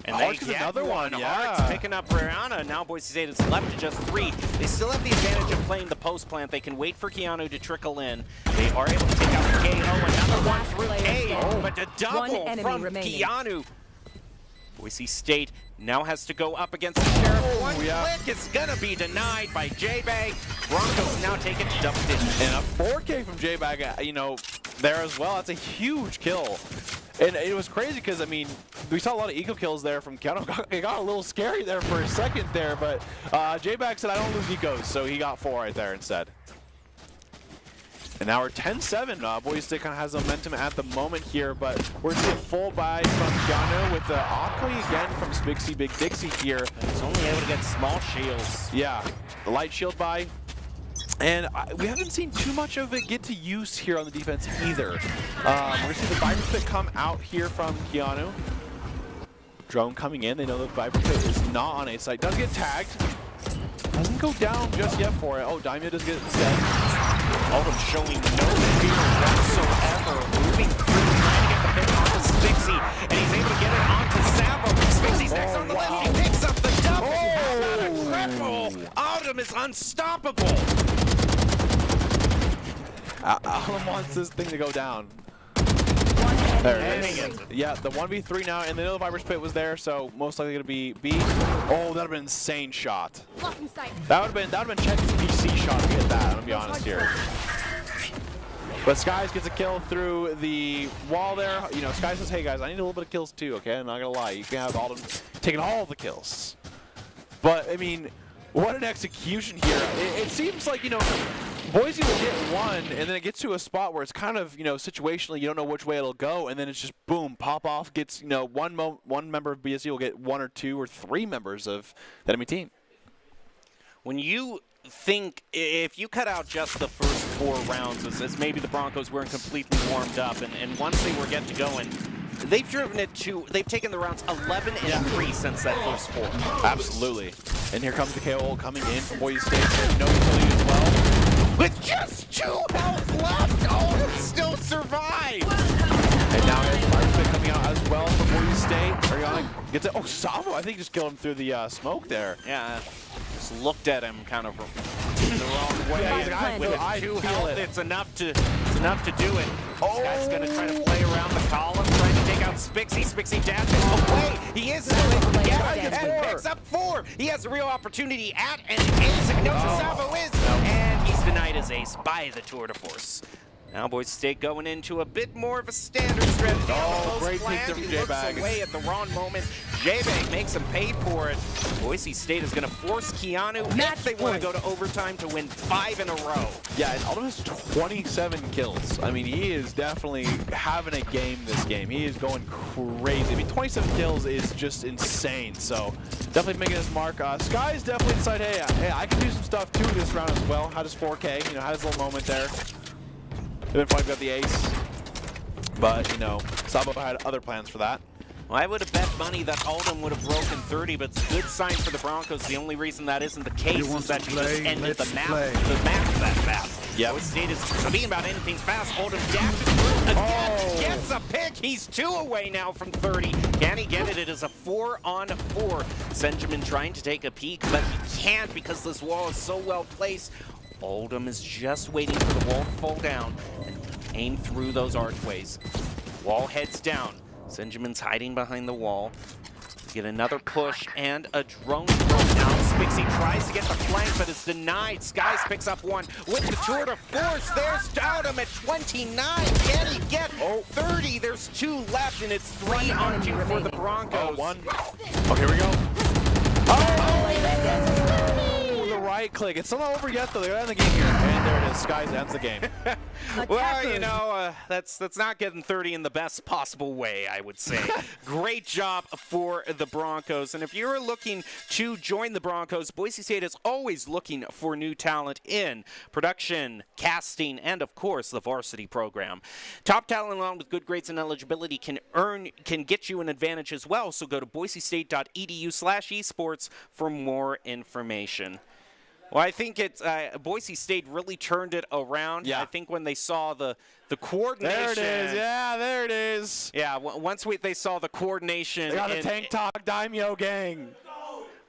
And they get another one. Hart's picking up Rihanna. Now Boise State is left to just 3. They still have the advantage of playing the post plant. They can wait for Keyano to trickle in. They are able to take out the KO. Another one through K, but a double from Keyano. Boise State now has to go up against the Sheriff. One click is gonna be denied by J-Bag. Broncos now take it to double digits. And a 4K from J-Bag, there as well. That's a huge kill. And it was crazy because, I mean, we saw a lot of eco kills there from Keyano. It got a little scary there for a second there, but J-Bag said, I don't lose ecos, so he got 4 right there instead. And now we're 10-7. Boise State kind of has momentum at the moment here, but we're seeing full buy from Keyano with the Akali again from Spixie Big Dixie here. He's only able to get small shields. Yeah, the light shield buy. And we haven't seen too much of it get to use here on the defense either. We're going to see the Viper Pit come out here from Keyano. Drone coming in. They know the Viper Pit is not on A site. Does get tagged. Doesn't go down just yet for it. Oh, Daimyo does get it instead. Alden showing no fear whatsoever. Moving through, trying to get the pick onto Spixie, and he's able to get it onto Savo. Spixie's next on the left. He picks up the double. How about a triple? Alden is unstoppable. Alden wants this thing to go down. There it is. Yeah, the 1v3 now, and they know the Viper's Pit was there, so most likely going to be B. Oh, that would have been an insane shot. That would have been Chet's PC shot to get that, I'm going to be honest here. But Skies gets a kill through the wall there. Skies says, hey guys, I need a little bit of kills too, okay? I'm not going to lie. You can have Alden taking all the kills. But, I mean, what an execution here. It seems like, Boise will get one, and then it gets to a spot where it's kind of, situationally, you don't know which way it'll go, and then it's just boom, pop off, gets, one member of BSC will get 1 or 2 or 3 members of the enemy team. when you think if you cut out just the first 4 rounds as maybe the Broncos weren't completely warmed up, and once they were get to going, they've taken the rounds 11 and 3 since that first 4. Absolutely. And here comes the KO coming in from Boise State. There's no utility as well. With just 2 health left, Oldham still survived. And now there's Markman coming out as well from Boise State. Ariana gets it. Oh, Savo, I think just killed him through the smoke there. Yeah, just looked at him kind of the wrong way. Yeah, with 2 health, it's enough to do it. This guy's gonna try to play around the column, trying to take out Spixie. Spixie dashes away. He is and picks up 4. He has a real opportunity at and ace. He knows Savo is, and he's denied his ace by the Tour de Force. Now Boise State going into a bit more of a standard strategy. Oh, great peek He from looks J-Bag. away at the wrong moment. J-Bag makes him pay for it. Boise State is going to force Keyano if they want to go to overtime to win 5 in a row. Yeah, and Aldo has 27 kills. I mean, he is definitely having a game this game. He is going crazy. I mean, 27 kills is just insane. So definitely making his mark. Sky's definitely decided, hey, I can do some stuff too this round as well. Had his 4K, you know, had his little moment there. Then finally got the ace, but you know, Sabo had other plans for that. Well, I would have bet money that Oldham would have broken 30, but it's a good sign for the Broncos. The only reason that isn't the case is that you just ended the map that fast. Yep. Boise State is being about anything fast. Oldham dashes through again, gets a pick. He's 2 away now from 30. Can he get it? It is a 4-on-4. Senjamin trying to take a peek, but he can't because this wall is so well placed. Oldham is just waiting for the wall to fall down and aim through those archways. Wall heads down. Senjamin's hiding behind the wall. Get another push and a drone throw now. Spixie tries to get the flank, but it's denied. Skies picks up 1 with the Tour de Force. There's Stoutham at 29. Can he get 30? There's 2 left, and it's 3-on-2 for the Broncos. 1. Oh, here we go. The right click. It's still not over yet, though. They're in the game here. And there it is. Skies ends the game. Well, you know, that's not getting 30 in the best possible way, I would say. Great job for the Broncos. And if you're looking to join the Broncos, Boise State is always looking for new talent in production, casting, and of course, the varsity program. Top talent along with good grades and eligibility can get you an advantage as well. So go to boisestate.edu/esports for more information. Well, I think it's Boise State really turned it around. Yeah. I think when they saw the coordination. There it is. Yeah, there it is. Yeah, once they saw the coordination. They got a Tank Talk Daimyo gang.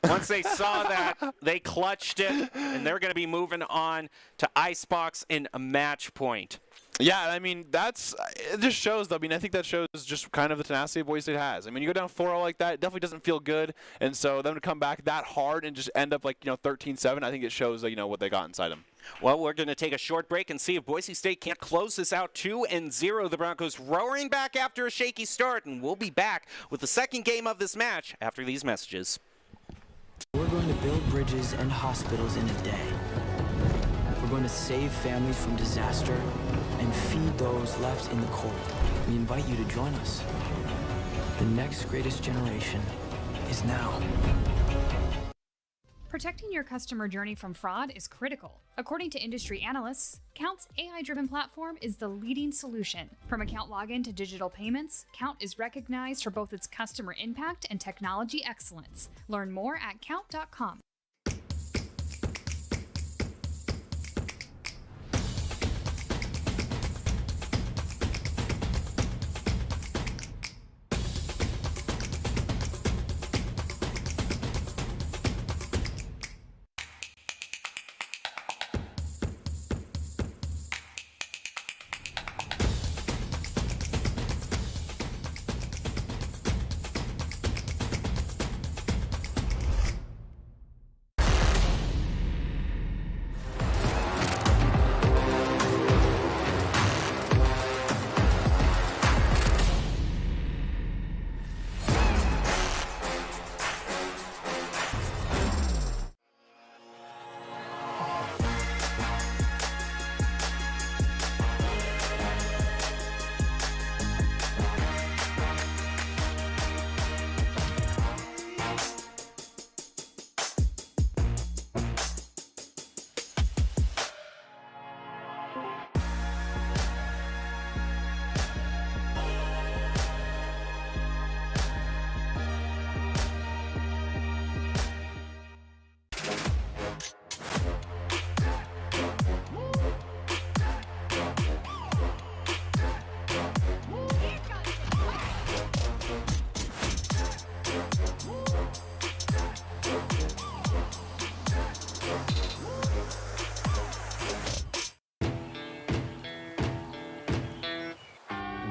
Once they saw that, they clutched it, and they're going to be moving on to Icebox in a match point. Yeah, I mean, it just shows, though. I mean, I think that shows just kind of the tenacity Boise State has. I mean, you go down 4-0 like that, it definitely doesn't feel good. And so them to come back that hard and just end up like, 13-7, I think it shows, what they got inside them. Well, we're going to take a short break and see if Boise State can't close this out 2-0. The Broncos roaring back after a shaky start, and we'll be back with the second game of this match after these messages. We're going to build bridges and hospitals in a day. We're going to save families from disaster and feed those left in the cold. We invite you to join us. The next greatest generation is now. Protecting your customer journey from fraud is critical. According to industry analysts, Count's AI-driven platform is the leading solution. From account login to digital payments, Count is recognized for both its customer impact and technology excellence. Learn more at count.com.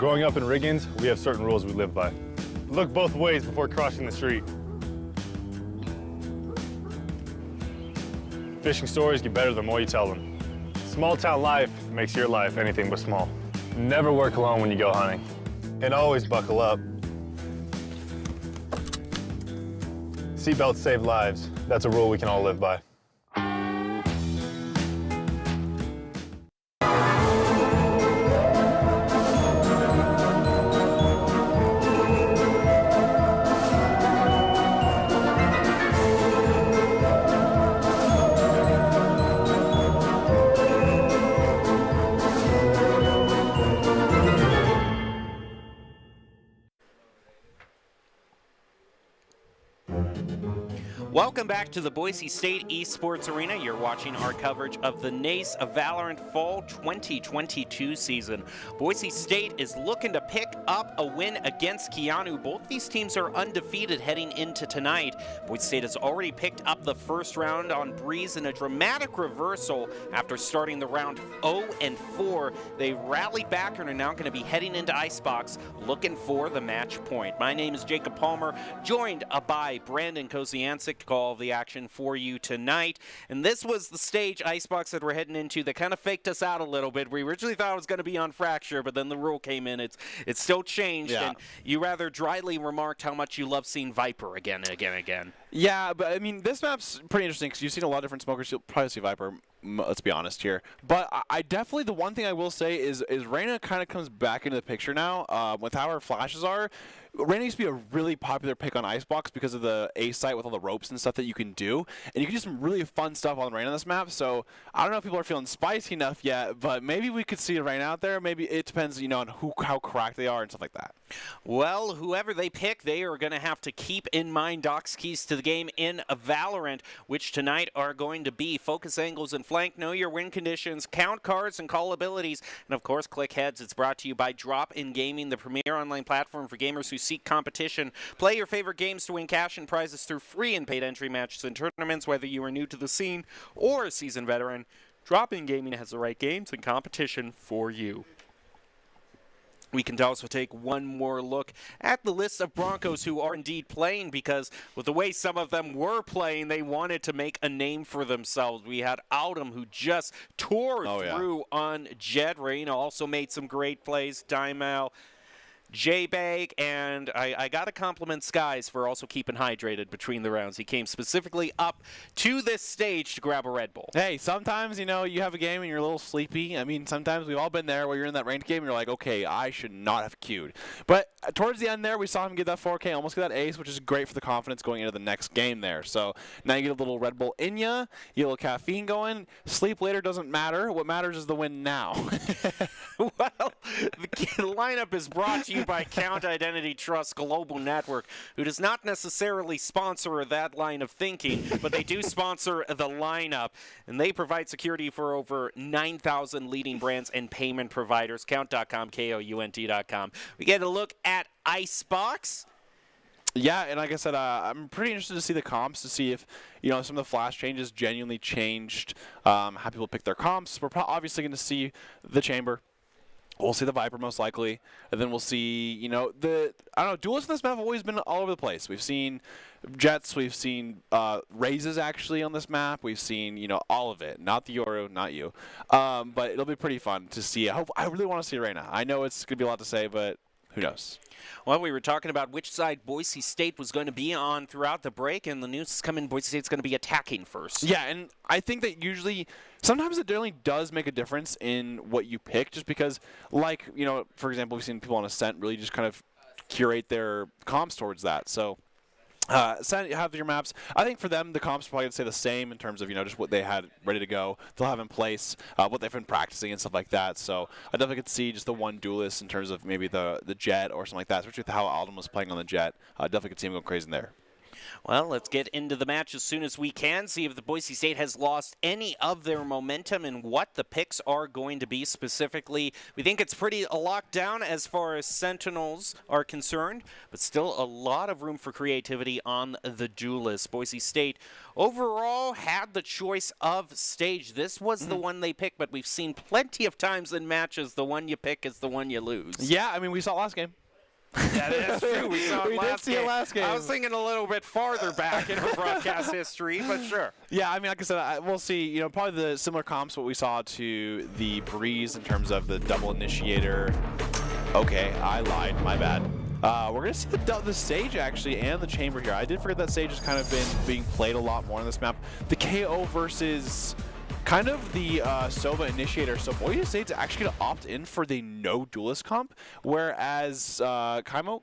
Growing up in Riggins, we have certain rules we live by. Look both ways before crossing the street. Fishing stories get better the more you tell them. Small town life makes your life anything but small. Never work alone when you go hunting. And always buckle up. Seatbelts save lives. That's a rule we can all live by. Welcome back to the Boise State Esports Arena. You're watching our coverage of the NACE VALORANT Fall 2022 season. Boise State is looking to pick up a win against Keyano. Both these teams are undefeated heading into tonight. Boise State has already picked up the first round on Breeze in a dramatic reversal after starting the round 0-4. They rallied back and are now going to be heading into Icebox looking for the match point. My name is Jacob Palmer, joined by Brandon Koziancic to call the action for you tonight. And this was the stage, Icebox, that we're heading into that kind of faked us out a little bit. We originally thought it was going to be on Fracture, but then the rule came in. It's still changed, and you rather dryly remarked how much you love seeing Viper again and again and again. Yeah, but I mean, this map's pretty interesting because you've seen a lot of different smokers. You'll probably see Viper, let's be honest here. But I definitely, the one thing I will say is Reyna kind of comes back into the picture now with how her flashes are. Reyna used to be a really popular pick on Icebox because of the A site with all the ropes and stuff that you can do. And you can do some really fun stuff on Reyna on this map. So I don't know if people are feeling spicy enough yet, but maybe we could see a Reyna out there. Maybe it depends, on how cracked they are and stuff like that. Well, whoever they pick, they are going to have to keep in mind Doc's keys to the game in Valorant, which tonight are going to be focus angles and flank, know your win conditions, count cards and call abilities, and of course click heads. It's brought to you by Drop In Gaming, the premier online platform for gamers who seek competition. Play your favorite games to win cash and prizes through free and paid entry matches and tournaments, whether you are new to the scene or a seasoned veteran. Drop In Gaming has the right games and competition for you. We can also take one more look at the list of Broncos who are indeed playing, because with the way some of them were playing, they wanted to make a name for themselves. We had Autumn, who just tore through on Jet. Reyna also made some great plays. Dimal, J-Bag, and I got to compliment Skies for also keeping hydrated between the rounds. He came specifically up to this stage to grab a Red Bull. Hey, sometimes, you have a game and you're a little sleepy. I mean, sometimes we've all been there where you're in that ranked game and you're like, okay, I should not have queued. But towards the end there, we saw him get that 4K, almost get that ace, which is great for the confidence going into the next game there. So now you get a little Red Bull in ya, you get a little caffeine going. Sleep later doesn't matter. What matters is the win now. Well, the lineup is brought to you by Count Identity Trust Global Network, who does not necessarily sponsor that line of thinking, but they do sponsor the lineup, and they provide security for over 9,000 leading brands and payment providers. Count.com, KOUNT.com. We get a look at Icebox. Yeah, and like I said, I'm pretty interested to see the comps, to see if some of the flash changes genuinely changed how people pick their comps. We're obviously going to see the Chamber. We'll see the Viper most likely, and then we'll see, duelists in this map have always been all over the place. We've seen Jets, we've seen Raises actually on this map, we've seen, all of it. Not the Yoru, not you. But it'll be pretty fun to see. I really want to see Reyna. I know it's going to be a lot to say, but who knows? Well, we were talking about which side Boise State was going to be on throughout the break, and the news is coming, Boise State's going to be attacking first. Yeah, and I think that sometimes it really does make a difference in what you pick, just because, for example, we've seen people on Ascent really just kind of curate their comps towards that. So have your maps. I think for them, the comps are probably going to stay the same in terms of, just what they had ready to go. They'll have in place, what they've been practicing and stuff like that. So I definitely could see just the one duelist in terms of maybe the Jet or something like that, especially with how Alden was playing on the Jet. I definitely could see him going crazy in there. Well, let's get into the match as soon as we can, see if the Boise State has lost any of their momentum and what the picks are going to be specifically. We think it's pretty locked down as far as Sentinels are concerned, but still a lot of room for creativity on the duelist. Boise State overall had the choice of stage. This was the one they picked, but we've seen plenty of times in matches the one you pick is the one you lose. Yeah, I mean, we saw last game. That is true. We saw it did see it last game. I was thinking a little bit farther back in our broadcast history, but sure. Yeah, I mean, like I said, we'll see. You know, probably the similar comps what we saw to the Breeze in terms of the double initiator. Okay, I lied. My bad. We're going to see the stage, actually, and the chamber here. I did forget that stage has kind of been being played a lot more on this map. The KO versus kind of the Sova initiator. So Boise State's actually going to opt in for the no duelist comp, whereas Keyano?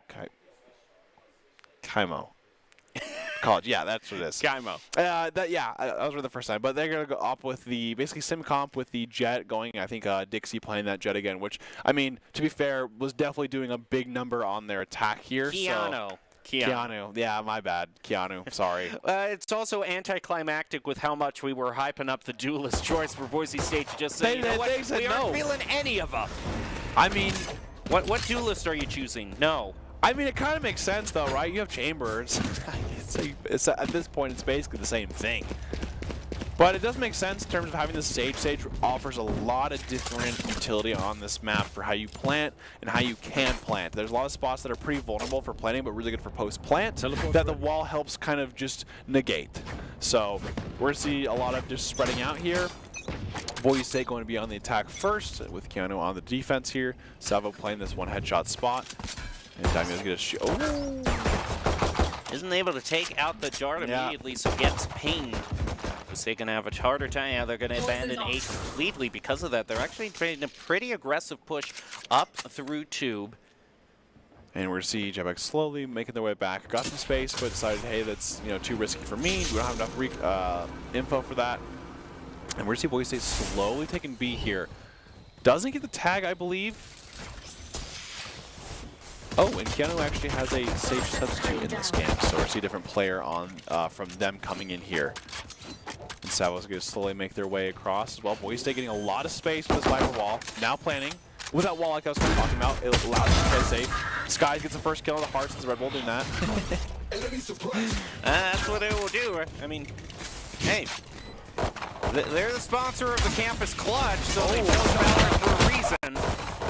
College, yeah, that's what it is. Keyano. That was the first time, but they're gonna go up with the basically sim comp with the Jet going. I think Dixie playing that Jet again, which I mean, to be fair, was definitely doing a big number on their attack here. Keyano. Keyano. Yeah, my bad. Keyano. Sorry. It's also anticlimactic with how much we were hyping up the duelist choice for Boise State to just say, they said we no. aren't feeling any of them. I mean, what duelist are you choosing? No. I mean, it kind of makes sense though, right? You have chambers. It's at this point, it's basically the same thing. But it does make sense in terms of having the stage. Stage offers a lot of different utility on this map for how you plant and how you can plant. There's a lot of spots that are pretty vulnerable for planting, but really good for post-plant that the wall helps kind of just negate. So we're going to see a lot of just spreading out here. Boise State going to be on the attack first with Keyano on the defense here. Salvo playing this one headshot spot. And Daimyo's going to shoot. Oh! Isn't able to take out the dart immediately, so gets pinged. Is they going to have a harder time? Yeah, they're going to abandon A completely because of that. They're actually trying a pretty aggressive push up through tube. And we're going to see Jetback slowly making their way back. Got some space, but decided, hey, that's too risky for me. We don't have enough info for that. And we're going to see Boise State slowly taking B here. Doesn't get the tag, I believe. Oh, and Keyano actually has a safe substitute in this game, so we're see a different player on from them coming in here. And Savo's going to slowly make their way across as well. Boise State getting a lot of space with this Viper wall. Now planning. With that wall like I was talking about, it allows them to play safe. Skies gets the first kill on the Hearts, the Red Bull doing that. That's what it will do. I mean, hey, they're the sponsor of the campus clutch, so they chose Valorant for a reason.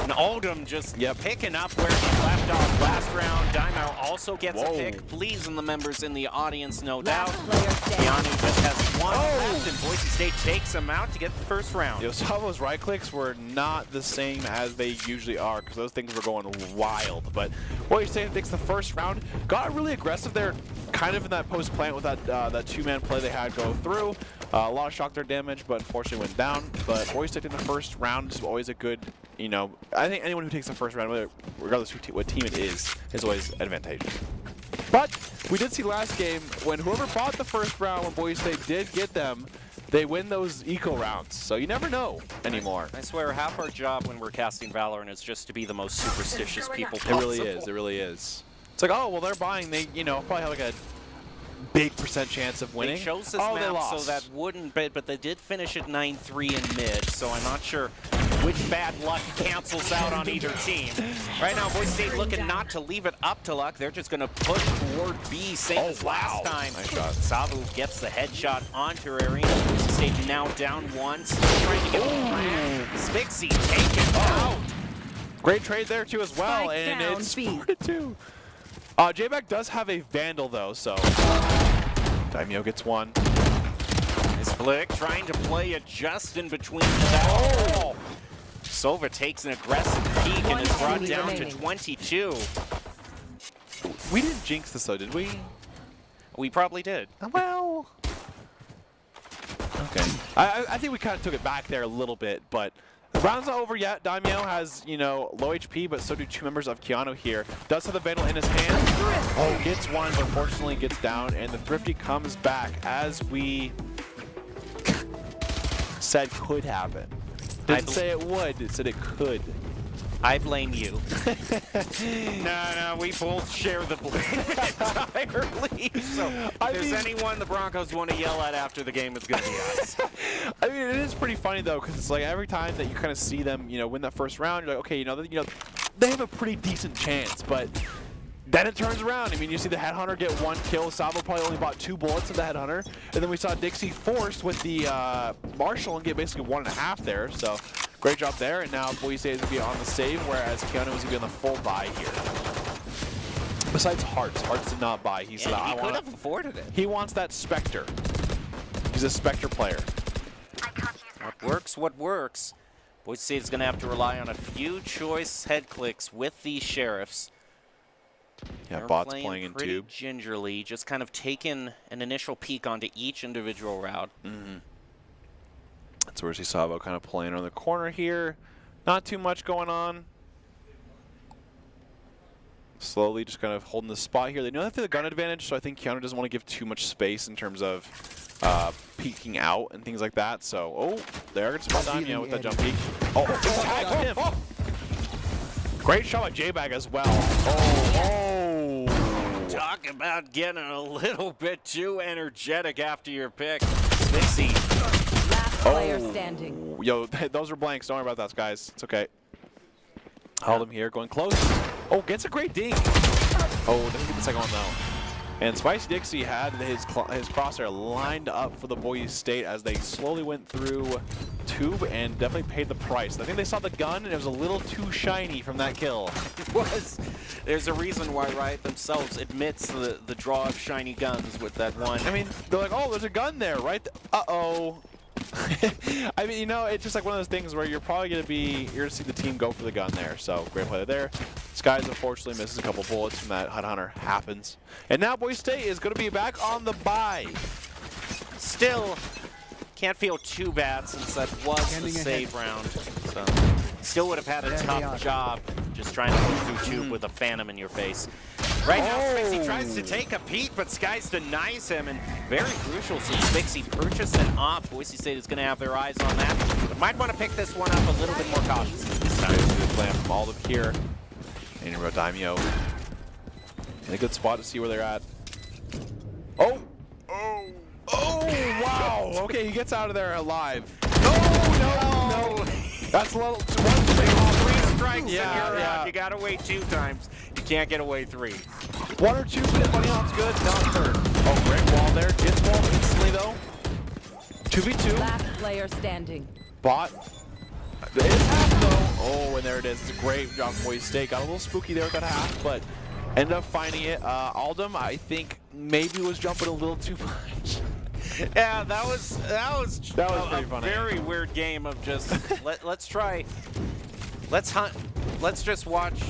And Oldham just picking up where he left off last round. Daimyo also gets a pick. Pleasing the members in the audience, no doubt. Keyano just has one left, and Boise State takes him out to get the first round. Savo's right clicks were not the same as they usually are, because those things were going wild. But Boise State takes the first round. Got really aggressive there, kind of in that post plant with that two-man play they had go through. A lot of shock there damage, but unfortunately went down. But Boise State in the first round is always a good, I think anyone who takes the first round, regardless of what team it is always advantageous. But we did see last game when whoever fought the first round, when Boise State did get them, they win those eco rounds. So you never know anymore. I swear, half our job when we're casting Valorant is just to be the most superstitious people possible. It really is. It really is. It's like, oh, well, they're buying. They, probably have like a big % chance of winning. They chose this map so that wouldn't, but they did finish at 9-3 in mid, so I'm not sure which bad luck cancels out on either team. Right now, Boise State looking not to leave it up to luck. They're just going to push toward B, same as last time. Nice shot. Savu gets the headshot onto Arena. Boise State now down one, still trying to get Spixie taken out. Great trade there, too, as well, and it's 4-2. J-Back does have a Vandal, though, so Daimyo gets one. Nice flick, trying to play it just in between that. Sova takes an aggressive peek and is brought down to 22. We didn't jinx this, though, did we? We probably did. Well. Okay. I think we kind of took it back there a little bit, but the round's not over yet. Daimyo has, low HP, but so do two members of Keyano here. Does have the Vandal in his hand. Oh, gets one, but unfortunately gets down, and the Thrifty comes back as we said could happen. Didn't say it would, it said it could. I blame you. No, we both share the blame entirely. So if there's anyone the Broncos want to yell at after the game, it's going to be us. I mean, it is pretty funny though, because it's like every time that you kind of see them, win that first round, you're like, okay, they have a pretty decent chance, but then it turns around. I mean, you see the Headhunter get 1 kill. Savo probably only bought 2 bullets of the Headhunter. And then we saw Dixie forced with the Marshall and get basically 1.5 there. So great job there. And now Boise State is going to be on the save, whereas Keyano is going to be on the full buy here. Besides Hearts. Hearts did not buy. He said, he could have afforded it. He wants that Spectre. He's a Spectre player. What works. Boise State is going to have to rely on a few choice head clicks with these Sheriffs. Yeah, They're Bot's playing in pretty tube. gingerly, just kind of taking an initial peek onto each individual route. That's where we see Savo kind of playing on the corner here. Not too much going on. Slowly just kind of holding the spot here. They know they have the gun advantage, so I think Keyano doesn't want to give too much space in terms of peeking out and things like that. So, they are going to spot Daimyo with that jump peek. Just tagged him. Great shot by J-Bag as well. Talk about getting a little bit too energetic after your pick. Dixie. Last player standing. Yo, those are blanks. Don't worry about that, guys. It's okay. Hold him here, going close. Gets a great dink. Doesn't get the second one though. And Spicy Dixie had his crosshair lined up for the Boise State as they slowly went through tube and definitely paid the price. I think they saw the gun and it was a little too shiny from that kill. It was. There's a reason why Riot themselves admits the draw of shiny guns with that one. I mean, they're like, there's a gun there, right? Uh-oh. I mean, it's just like one of those things where you're probably going to see the team go for the gun there. So, great play there. Skies unfortunately misses a couple bullets from that Headhunter. Happens. And now Boise State is going to be back on the bye. Still, can't feel too bad since that was the save round. So, still would have had a tough job just trying to push through tube with a Phantom in your face. Right now, Spixie tries to take a peek, but Skies denies him, and very crucial since Spixie purchased it off. Boise State is going to have their eyes on that, but might want to pick this one up a little bit more cautiously this time. Good plan from all of here. And about Daimyo. In a good spot to see where they're at. Wow! Okay, he gets out of there alive. No! That's a little too much. 3 strikes and you're out. You got to wait 2 times. You can't get away 3. 1 or 2, but funny how it's good. Not third. Great wall there. Gets wall instantly though. 2v2. Last player standing. Bot. It is half though. And there it is. It's a great job from Boise State. Got a little spooky there with that half, but ended up finding it. Aldum, I think, maybe was jumping a little too much. Yeah, that was pretty funny. Very weird game of just let's hunt, let's just watch.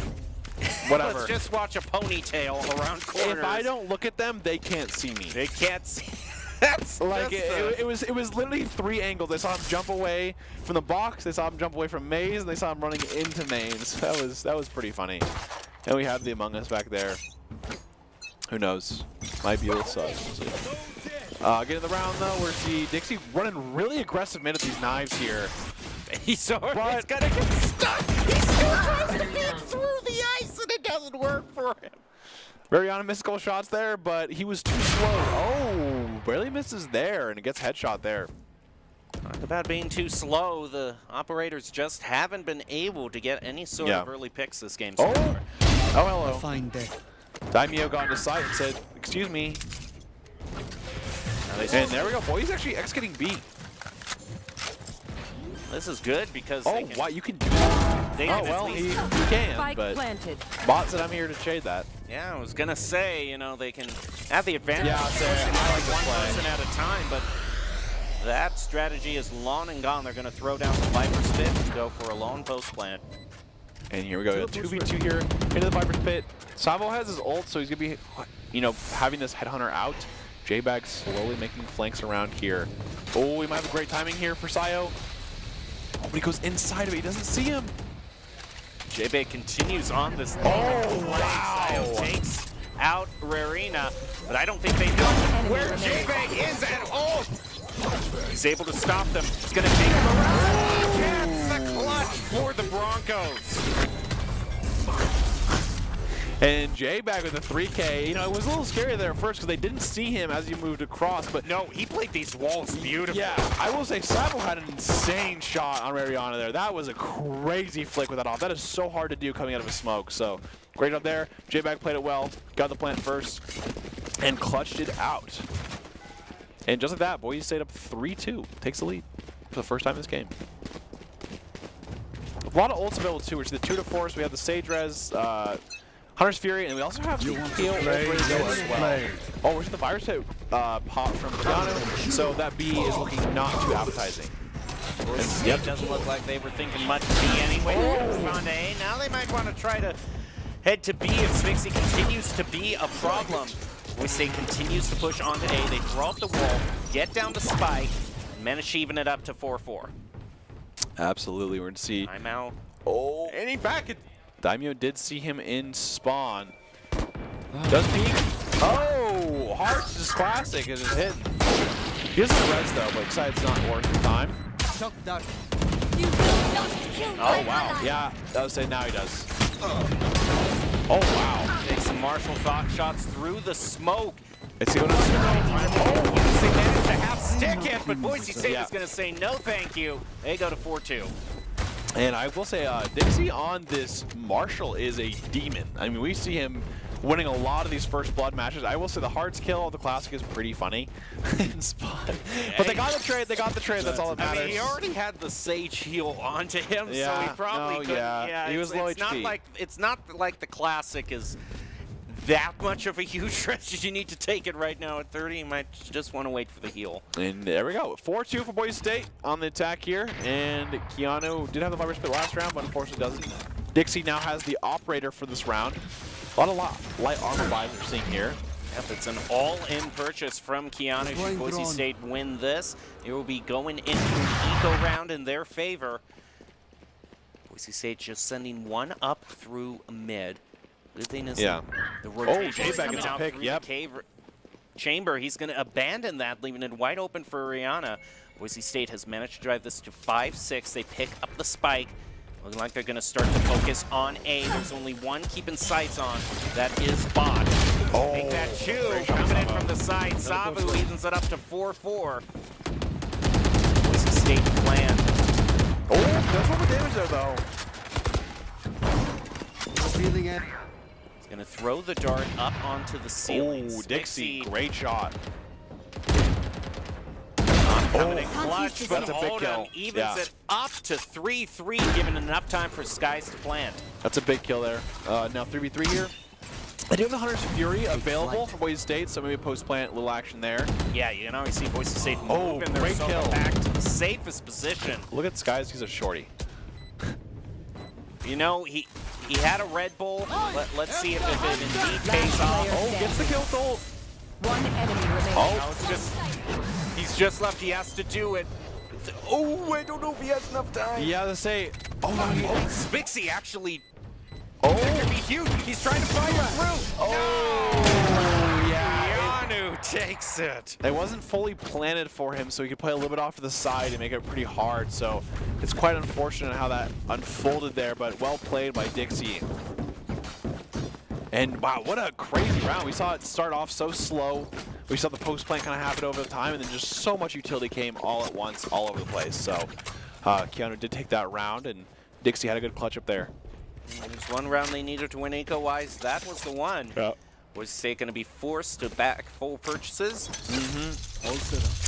Whatever. Let's just watch a ponytail around corners. If I don't look at them, they can't see me. They can't see. That's like it was literally 3 angles. They saw him jump away from the box. They saw him jump away from Maze, and they saw him running into Maze. That was pretty funny. And we have the Among Us back there. Who knows? Might be a little sus. Getting the round though, we see Dixie running really aggressive mid at these knives here. He's gonna get stuck. He still tries to get through the ice, and it doesn't work for him. Very on missed couple shots there, but he was too slow. Barely misses there, and it gets headshot there. Talk about being too slow. The operators just haven't been able to get any sort of early picks this game so far. Hello. Find that. Daimyo got into sight and said, "Excuse me." And there we go. Boy, he's actually executing B. This is good because wow, you can do that. They he can, Spike but planted. Bot said I'm here to shade that. Yeah, I was gonna say, they can have the advantage. Yeah, of pushing like one person at a time, but that strategy is long and gone. They're gonna throw down the Viper's Pit and go for a lone post plant. And here we go, 2v2 here into the Viper's Pit. Savo has his ult, so he's gonna be, having this Headhunter out. J-Bag slowly making flanks around here. We might have a great timing here for Sayo. But he goes inside of it, he doesn't see him. J-Bag continues on this. Wow! Sayo takes out Rarina, but I don't think they know where J-Bag is at all. He's able to stop them. He's gonna take him around. Gets the clutch for the Broncos. And Jay back with the 3K. You know, it was a little scary there at first because they didn't see him as he moved across. But no, he played these walls beautifully. yeah, I will say Sabo had an insane shot on Mariana there. That was a crazy flick with that off. That is so hard to do coming out of a smoke. So great up there. J-Bag played it well. Got the plant first and clutched it out. And just like that, Boise State up 3-2. Takes the lead for the first time in this game. A lot of ults available too, which is the 2 to 4. So we have the Sage Res, Hunter's Fury, and we also have the heal as well. Oh, where's the virus hit pop from Keyano? So that B is looking not too appetizing. Yep, doesn't look like they were thinking much of B anyway. On to A. Now they might want to try to head to B if Spixie continues to be a problem. Boise State continues to push onto A. They throw up the wall, get down to Spike, and manage to even it up to 4-4. Absolutely, we're going to see. Timeout. Oh, and he back it. Daimyo did see him in spawn. Does peek. Oh, Hearts is classic. It is hidden. He doesn't res though, but besides not worth the time. Oh wow. Yeah, I would say now he does. Oh wow. Takes some Marshall thought shots through the smoke. It's going to Oh, they managed to have stick it, but Boise State is going to say no thank you. They go to 4-2. And I will say, Dixie on this Marshall is a demon. I mean, we see him winning a lot of these first blood matches. I will say the Hearts kill of the Classic is pretty funny in spot. But they got the trade. They got the trade. That's all that matters. I mean, he already had the Sage heal onto him, yeah, so he probably couldn't. Yeah, he was low HP. It's not like the Classic is that much of a huge stretch that you need to take it right now at 30. You might just want to wait for the heal. And there we go. 4-2 for Boise State on the attack here. And Keyano did have the virus spit last round, but unfortunately doesn't. Dixie now has the operator for this round. A lot of light armor buys we're seeing here. Yep, it's an all-in purchase from Keyano. Should Boise State win this, it will be going into an eco round in their favor. Boise State just sending one up through mid. Good thing is the rotation is coming out through the cave chamber. He's going to abandon that, leaving it wide open for Ariana. Boise State has managed to drive this to 5-6. They pick up the spike. Looking like they're going to start to focus on A. There's only one keeping sights on. That is Bot. Oh, make that chew. Coming in from the side. Sabu evens it up to 4-4. Boise State planned. Oh, there's one more damage there, though. Feeling it. He's going to throw the dart up onto the ceiling. Oh, Dixie, great shot. Coming in clutch, but that's a big kill. Evens it up to 3-3, giving enough time for Skies to plant. That's a big kill there. Now 3v3 here. I do have the Hunter's Fury available for Boise State, so maybe post-plant, little action there. Yeah, you know, you see Boise State moving their great kill. back to the safest position. Look at Skies, he's a shorty. You know, he had a Red Bull. Let's see if it indeed pays off. Oh, gets the kill with ult. One enemy remaining. Oh, it's just, he's just left. He has to do it. Oh, I don't know if he has enough time. Yeah, to say. Oh, Spixie actually. Oh, that could be huge. He's trying to fire through. Oh, yeah. Keyano takes it. It wasn't fully planted for him, so he could play a little bit off to the side and make it pretty hard. So it's quite unfortunate how that unfolded there, but well played by Dixie. And wow, what a crazy round. We saw it start off so slow. We saw the post plant kind of happen over the time, and then just so much utility came all at once, all over the place. So Keyano did take that round, and Dixie had a good clutch up there. There's one round they needed to win eco-wise. That was the one. Yeah. Was State going to be forced to back full purchases?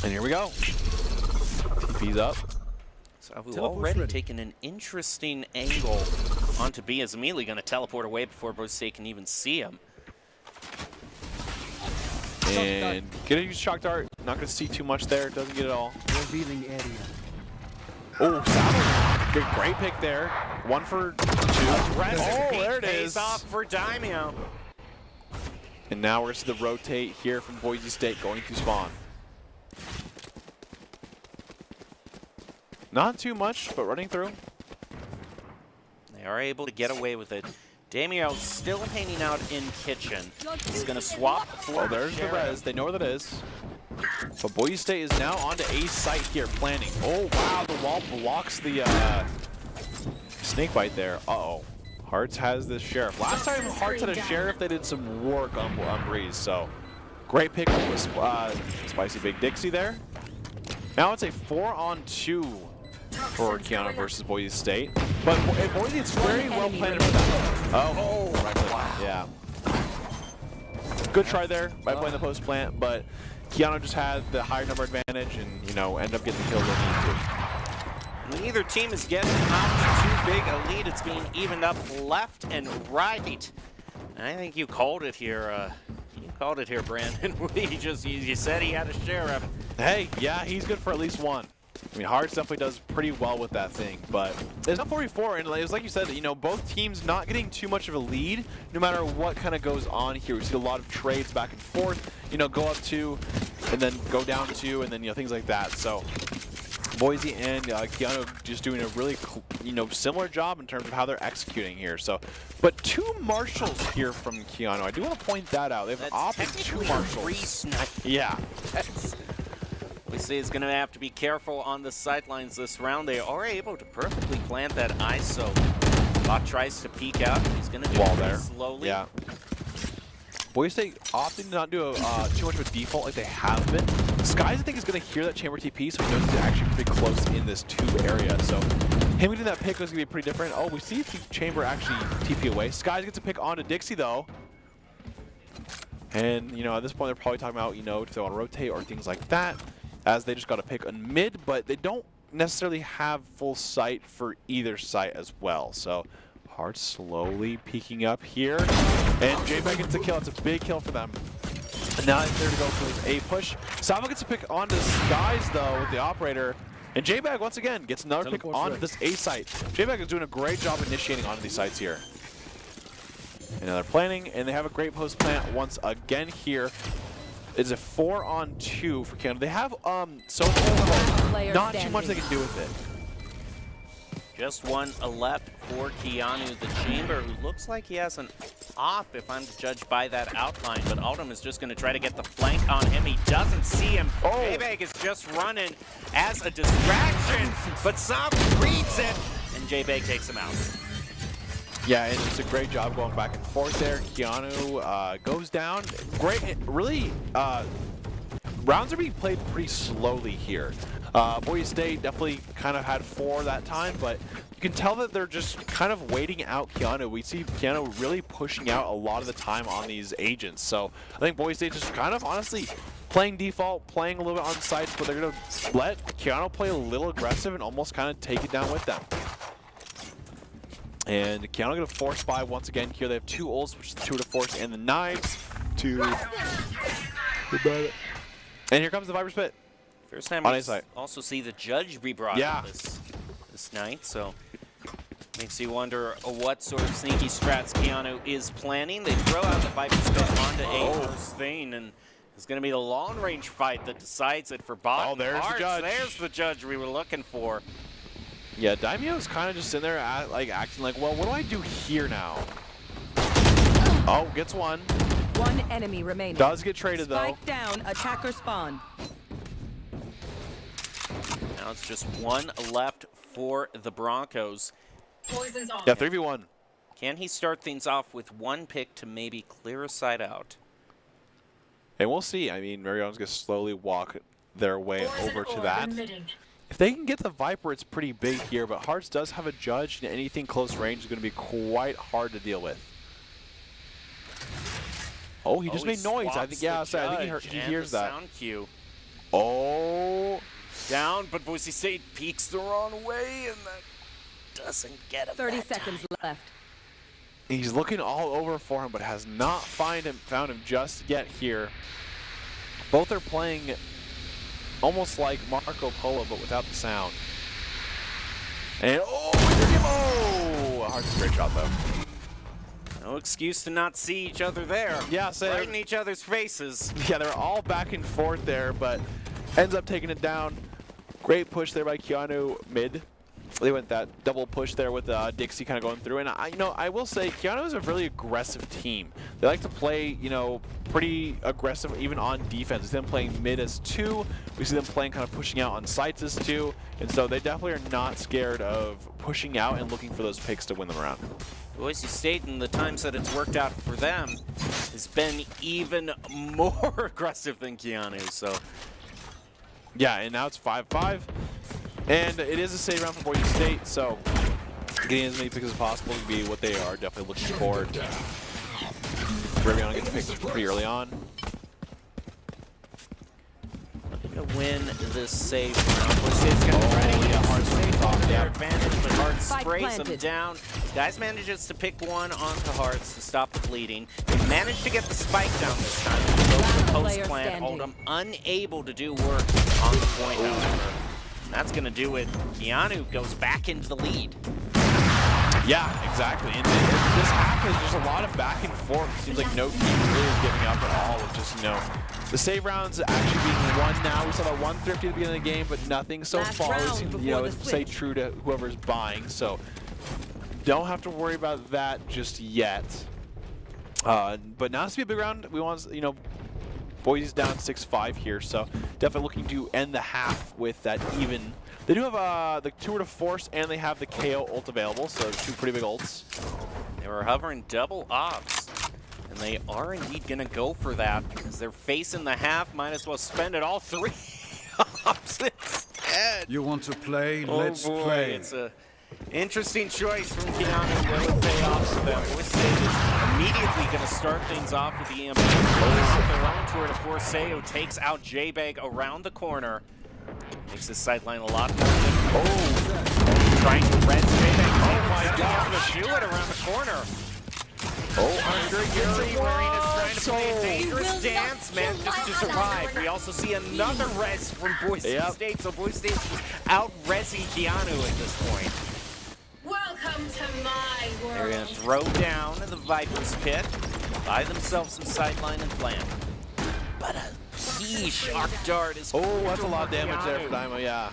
And here we go. TP's up. So we've already taken an interesting angle onto B. Is immediately going to teleport away before Boise State can even see him. And get a use shock dart. Not going to see too much there. Doesn't get it all. Revealing area. Oh, Sabu. Great pick there. 1 for 2. Oh, there it is. Pays off for Daimyo. And now we're going to see the rotate here from Boise State going through spawn. Not too much, but running through. They are able to get away with it. Daimyo still hanging out in kitchen. He's going to swap for there's the res. They know where that is. But Boise State is now onto A site here, planning. Oh, wow, the wall blocks the snake bite there. Uh-oh. Hearts has the Sheriff. Last time Hearts had a Sheriff, they did some work on Breeze, so great pick with Spicy Big Dixie there. Now it's a 4-on-2 for Keyano versus Boise State. But Boise, it's very well planted for that. Oh, right plant. Yeah. Good try there by playing the post plant, but Keyano just had the higher number advantage and, you know, end up getting the kill they need to. Neither team is getting out too big a lead. It's being evened up left and right. And I think you called it here. You called it here, Brandon. You said he had a Sheriff. Hey, yeah, he's good for at least one. I mean, Hearts definitely does pretty well with that thing, but it's not 44, and it's like you said, you know, both teams not getting too much of a lead, no matter what kind of goes on here. We see a lot of trades back and forth, you know, go up 2, and then go down 2, and then, you know, things like that. So Boise and Keyano just doing a really, you know, similar job in terms of how they're executing here. So, but 2 marshals here from Keyano. I do want to point that out. They've opted 2 marshals. Yeah. Boise is going to have to be careful on the sidelines this round. They are able to perfectly plant that ISO. Bot tries to peek out. He's going to do it there slowly. Yeah. Boise State opting to not do too much of a default like they have been. Skies, I think, is going to hear that chamber TP, so he knows he's actually pretty close in this tube area. So him getting that pick is going to be pretty different. Oh, we see if the chamber actually TP away. Skies gets a pick onto Dixie, though. And, you know, at this point, they're probably talking about, you know, if they want to rotate or things like that, as they just got a pick on mid, but they don't necessarily have full sight for either site as well. So Hearts slowly peeking up here, and JBag gets a kill. It's a big kill for them. And now it's there to go for his A push. Savo gets a pick onto Skies though with the operator, and JBag once again gets another pick onto this A site. JBag is doing a great job initiating onto these sites here. And now they're planning, and they have a great post plant once again here. It's a 4-on-2 for Keyano. They have so not too much they can do with it. Just one left for Keyano, the chamber, who looks like he has an op, if I'm to judge by that outline. But Autumn is just going to try to get the flank on him. He doesn't see him. J-Bag is just running as a distraction, but Sam reads it, and J-Bag takes him out. Yeah, and it's a great job going back and forth there. Keyano goes down. Great, really, rounds are being played pretty slowly here. Boise State definitely kind of had 4 that time, but you can tell that they're just kind of waiting out Keyano. We see Keyano really pushing out a lot of the time on these agents. So I think Boise State just kind of honestly playing default, playing a little bit on sites, but they're going to let Keyano play a little aggressive and almost kind of take it down with them. And Keyano going to force buy once again here. They have 2 ults, which is the 2 to force, and the knives to... And here comes the Viper Spit. First time we also see the judge be brought up this night, so makes you wonder what sort of sneaky strats Keyano is planning. They throw out the Viper Spit onto A first thing, and it's going to be the long-range fight that decides it for Bot. Oh, there's the judge. There's the judge we were looking for. Yeah, Daimyo's kind of just sitting there acting like, well, what do I do here now? Oh, gets one. One enemy remaining. Does get traded, though. Spike down, attacker spawn. Now it's just 1 left for the Broncos. Poison's on. Yeah, 3v1. Can he start things off with 1 pick to maybe clear a side out? And we'll see. I mean, Marion's going to slowly walk their way over to that. If they can get the Viper, it's pretty big here, but Hearts does have a judge, and anything close range is going to be quite hard to deal with. Oh, he just made noise. I think, yeah, I think he hears that. Sound cue. Oh. Down, but Boise State peeks the wrong way, and that doesn't get him. 30 seconds left. He's looking all over for him, but has not found him just yet here. Both are playing almost like Marco Polo, but without the sound. And Hearts, a great shot though. No excuse to not see each other there. Yeah, right in each other's faces. Yeah, they're all back and forth there, but ends up taking it down. Great push there by Keyano mid. They went that double push there with Dixie kind of going through. And I will say Keyano is a really aggressive team. They like to play, pretty aggressive even on defense. We see them playing mid as 2. We see them playing kind of pushing out on sites as 2. And so they definitely are not scared of pushing out and looking for those picks to win them around. Boise State, in the times that it's worked out for them, has been even more aggressive than Keyano. So, yeah, and now it's 5-5. And it is a save round for Boise State, so getting as many picks as possible would be what they are definitely looking for. Riviana gets picked pretty early on. To win this save round. Boise State's going to be ready. Hard State top, their yeah. advantage, but Hart Spike sprays them planted. down. Guys manages to pick one onto Hearts to stop the bleeding. They managed to get the spike down this time. The post player plant, standing. Oldham unable to do work on the point, however. And that's going to do it. Keyano goes back into the lead. Yeah, exactly. And this half is just a lot of back and forth. Seems like no team really is giving up at all. With just, you know, the save rounds actually being won now. We saw that 150 at the beginning of the game, but nothing so Last far. round Seems, you before know, the stay switch. true to whoever's buying. So don't have to worry about that just yet. But now it's be a big round. We want, you know, Boise's down 6-5 here, so definitely looking to end the half with that even. They do have the 2 to force, and they have the KO ult available, so 2 pretty big ults. They were hovering double ops, and they are indeed going to go for that. As they're facing the half, might as well spend it all 3 ops instead. You want to play? Oh Let's boy, play. it's a interesting choice from Keyano. Will it pay off for them? Boise State is immediately going to start things off with the EMP. Their own tour to force Seo takes out J-Bag around the corner. Makes this sideline a lot more difficult. Oh, trying to res J-Bag. Oh my God, to do it around the corner. Oh, Andre Yuri wearing is trying to play a So dangerous dance, man, just to survive. We also see another res from Boise State, so Boise State's just out-resing Keyano at this point. Welcome to my world. They're going to throw down in the Viper's pit, buy themselves some sideline and plan. But a key shock dart is Oh, that's a lot of damage there for Keyano. Dymo, yeah.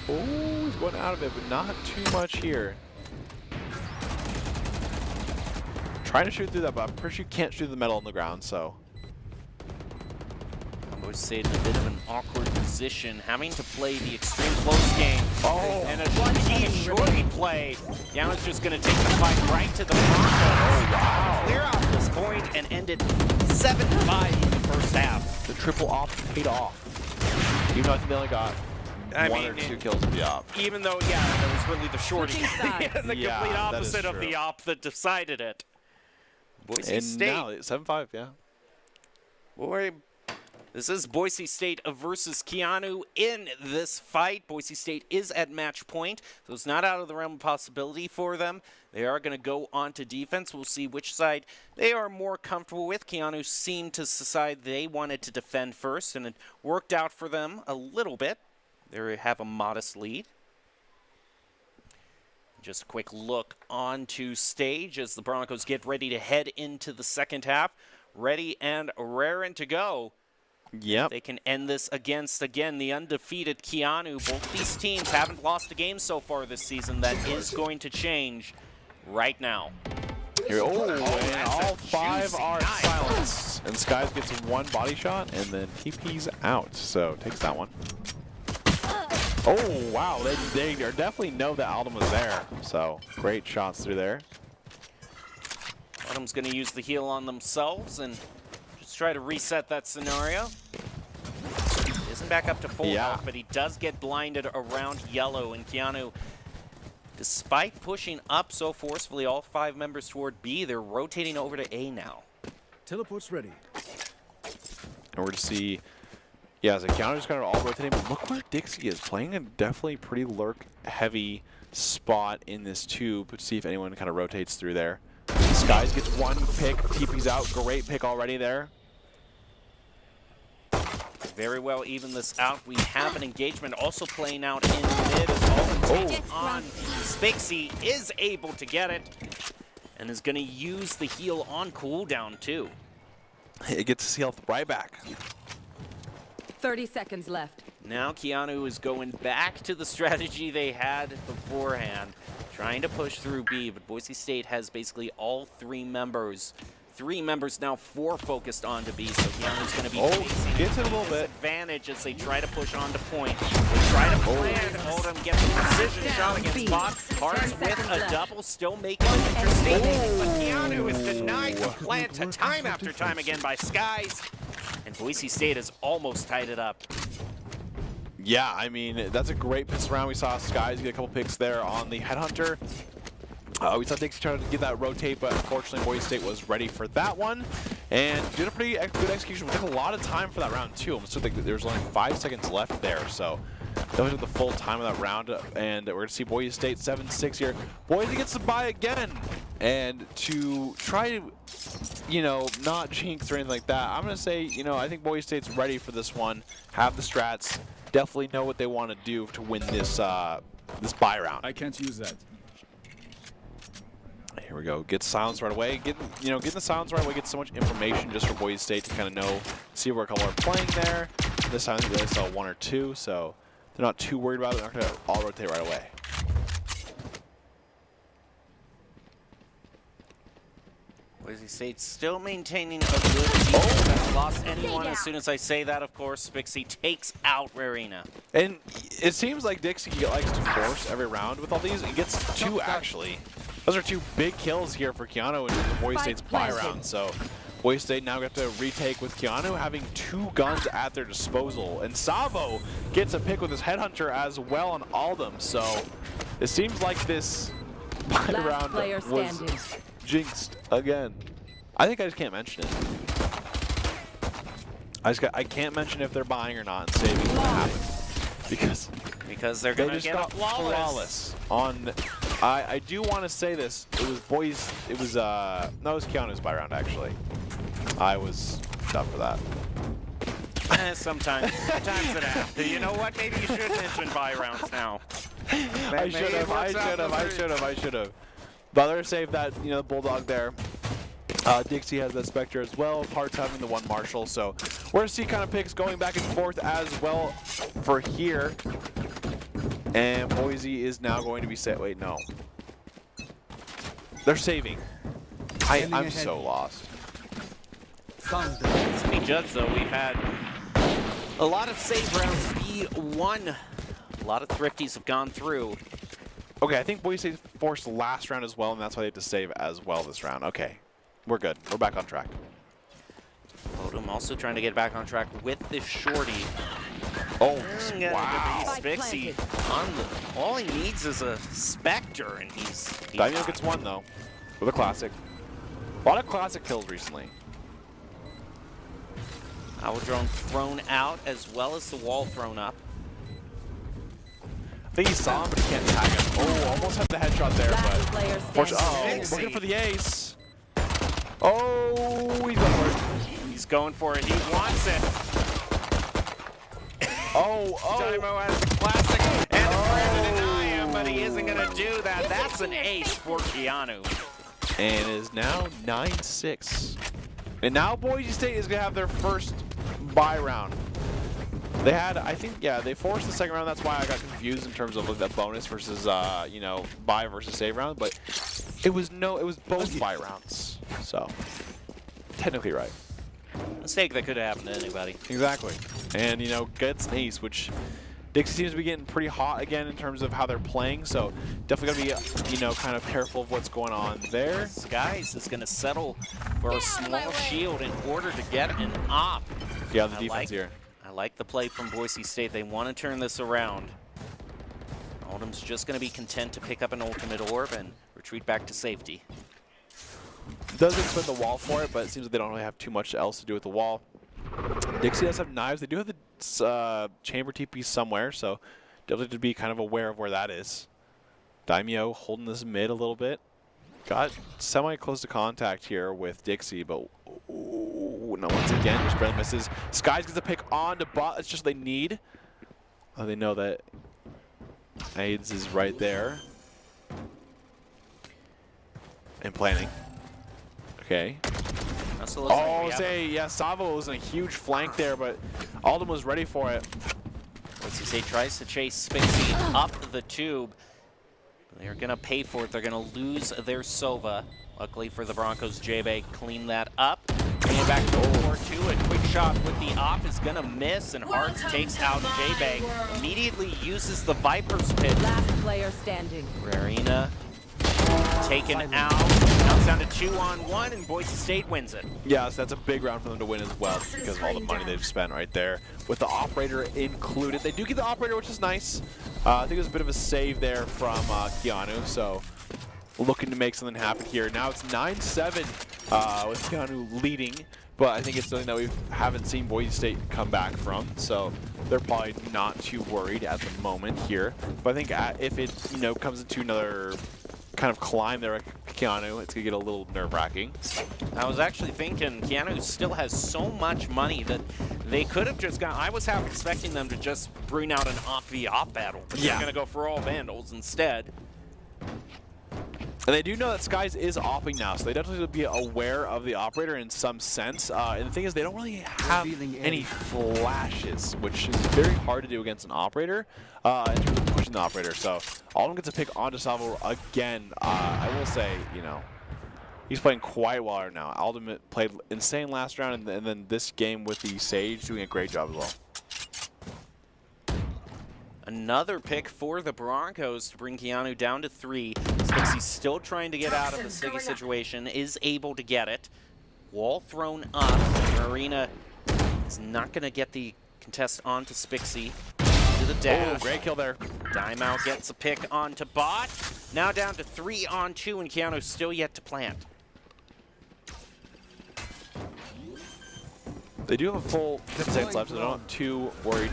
Oh, he's going out of it, but not too much here. Trying to shoot through that, but I'm pretty sure you can't shoot the metal on the ground, so. Boise State in a bit of an awkward position, having to play the extreme close game. Oh, And a key shorty play. Yana's just going to take the fight right to the Broncos. Oh, wow. Clear off this point and end it 7-5 in the first half. the triple op paid off. Even though I think they only got one or 2 kills with the op. Even though, yeah, it was really the shorty. Switching sides. The Yeah, complete that is opposite of true. the op that decided it. Boise And State. now it's 7-5, yeah. Boy, this is Boise State versus Keyano in this fight. Boise State is at match point, so it's not out of the realm of possibility for them. They are going to go on to defense. We'll see which side they are more comfortable with. Keyano seemed to decide they wanted to defend first, and it worked out for them a little bit. They have a modest lead. Just a quick look onto stage as the Broncos get ready to head into the second half. Ready and raring to go. Yep. They can end this against, again, the undefeated Keyano. Both these teams haven't lost a game so far this season. That is going to change right now. Here, and that's all a 5 juicy are knife. silenced. And Skies gets 1 body shot, and then TP's out, so takes that one. Oh, wow, they definitely know that Alden was there, so great shots through there. Autumn's going to use the heal on themselves and just try to reset that scenario. Isn't back up to full health, but he does get blinded around yellow, and Keyano, despite pushing up so forcefully, all 5 members toward B, they're rotating over to A now. Teleport's ready. And we're going to see, yeah, so Keanu's kind of all rotating, but look where Dixie is, playing a definitely pretty lurk-heavy spot in this tube, to see if anyone kind of rotates through there. Skies gets 1 pick, TP's out, great pick already there. Very well even this out. We have an engagement also playing out in mid as Alden takes on Spixie, is able to get it, and is going to use the heal on cooldown too. It gets his health right back. 30 seconds left. Now Keyano is going back to the strategy they had beforehand, trying to push through B, but Boise State has basically all 3 members 3 members now, 4 focused onto B, so Keyano's going to be facing gets it a little bit. advantage as they try to push onto point. They try to plan. Oldham gets a precision shot against Bob. Hearts with a double, still making it interesting. But Keyano is denied the plant time after time again by Skies. And Boise State has almost tied it up. Yeah, I mean, that's a great pistol round. We saw Skies get a couple picks there on the Headhunter. We saw Dixie try to get that rotate, but unfortunately Boise State was ready for that one. And did a pretty good execution. We took a lot of time for that round too. Almost like there was only 5 seconds left there, so that was the full time of that round. And we're going to see Boise State 7-6 here. Boise gets the bye again. And to try to, you know, not jinx or anything like that, I'm going to say, you know, I think Boise State's ready for this one. Have the strats. Definitely know what they want to do to win this this bye round. I can't use that. Here we go. Get silence right away. Getting the silence right away gets so much information just for Boise State to kind of know, see where a couple are playing there. This time they only saw 1 or 2, so they're not too worried about it. They're not going to all rotate right away. Boise State still maintaining a good defense. Has lost anyone as soon as I say that, of course. Spixie takes out Rarina. And it seems like Dixie likes to force every round with all these. He gets 2 actually. Those are 2 big kills here for Keyano in the Boise State's bye round. So Boise State now got to retake with Keyano having 2 guns at their disposal. And Savo gets a pick with his Headhunter as well on Aldum. So it seems like this bye round was jinxed again. I think I just can't mention it. I can't mention if they're buying or not and saving what happened. Because they're going to get a flawless on. I do want to say this. It was Boise. It was no, it was Keanu's bye round actually. I was up for that. Sometimes it happens. You know what? Maybe you should mention bye rounds now. I should have. Butler saved that, you know, the Bulldog there. Dixie has that Spectre as well. Hearts having the 1 Marshall. So we're going to see kind of picks going back and forth as well for here. And Boise is now going to be set. Wait, no. They're saving. I'm so lost. To be judged, though, we've had a lot of save rounds be won. A lot of thrifties have gone through. Okay, I think Boise State forced the last round as well, and that's why they have to save as well this round. Okay, we're good. We're back on track. Odom also trying to get back on track with this shorty. Oh, wow. Spixie on the, all he needs is a Spectre, and he's Daniel gets 1, though, with a classic. A lot of classic kills recently. Owl drone thrown out, as well as the wall thrown up. I think he saw him, but he can't tag him. Oh, almost had the headshot there, but looking for the ace. Oh, he's going for it. He's going for it. He wants it. Oh. Dymo has the classic, and trying to deny him, but he isn't going to do that. That's an ace for Keyano. And it is now 9-6. And now Boise State is going to have their first bye round. They had, I think, yeah, they forced the second round. That's why I got confused in terms of like, the bonus versus, you know, bye versus save round. But it was both bye rounds. So, technically right. Mistake that could have happened to anybody. Exactly. And, you know, gets an ace, which Dixie seems to be getting pretty hot again in terms of how they're playing. So, definitely going to be, you know, kind of careful of what's going on there. Skies is going to settle for a small shield in order to get an op. Yeah, the defense here. I like the play from Boise State. They want to turn this around. Oldham's just going to be content to pick up an ultimate orb and retreat back to safety. Does expend the wall for it, but it seems like they don't really have too much else to do with the wall. Dixie does have knives. They do have the chamber TP somewhere, so definitely to be kind of aware of where that is. Daimyo holding this mid a little bit. Got semi-close to contact here with Dixie, but no, once again, just barely misses. Skies gets a pick on to bot. It's just they need. Oh, they know that AIDS is right there. And planning. Okay. Oh, yeah, Savo was in a huge flank there, but Aldum was ready for it. Boise State tries to chase Spixie up the tube. They're going to pay for it. They're going to lose their Sova. Luckily for the Broncos, J-Bay cleaned that up. Bring it back to 4-2. A quick shot with the off is going to miss, and Hearts takes out J-Bay. Immediately uses the Viper's Pit. Last player standing. Rarina taken out. Now it's down to 2-on-1, and Boise State wins it. Yes, that's a big round for them to win as well because of all the money they've spent right there. With the operator included. They do get the operator, which is nice. I think it was a bit of a save there from Keyano, so looking to make something happen here. Now it's 9-7 with Keyano leading, but I think it's something that we haven't seen Boise State come back from, so they're probably not too worried at the moment here. But I think if it comes into another kind of climb there at Keyano, it's going to get a little nerve-wracking. I was actually thinking Keyano still has so much money that they could have just gone. I was half expecting them to just bring out an off-v-op battle, but they're going to go for all Vandals instead. And they do know that Skies is offing now, so they definitely be aware of the operator in some sense. And the thing is, they don't really have any flashes, which is very hard to do against an operator in terms of pushing the operator. So Alden gets a pick onto Salvo again. I will say, he's playing quite well right now. Alden played insane last round, and then this game with the Sage doing a great job as well. Another pick for the Broncos to bring Keyano down to 3. Spixie's still trying to get out of the sticky situation, is able to get it. Wall thrown up. Marina is not going to get the contest onto Spixie. To the dash. Oh, great kill there. Dimeout gets a pick onto Bot. Now down to 3-on-2, and Keyano's still yet to plant. They do have a full 10 seconds left, so they're not too worried.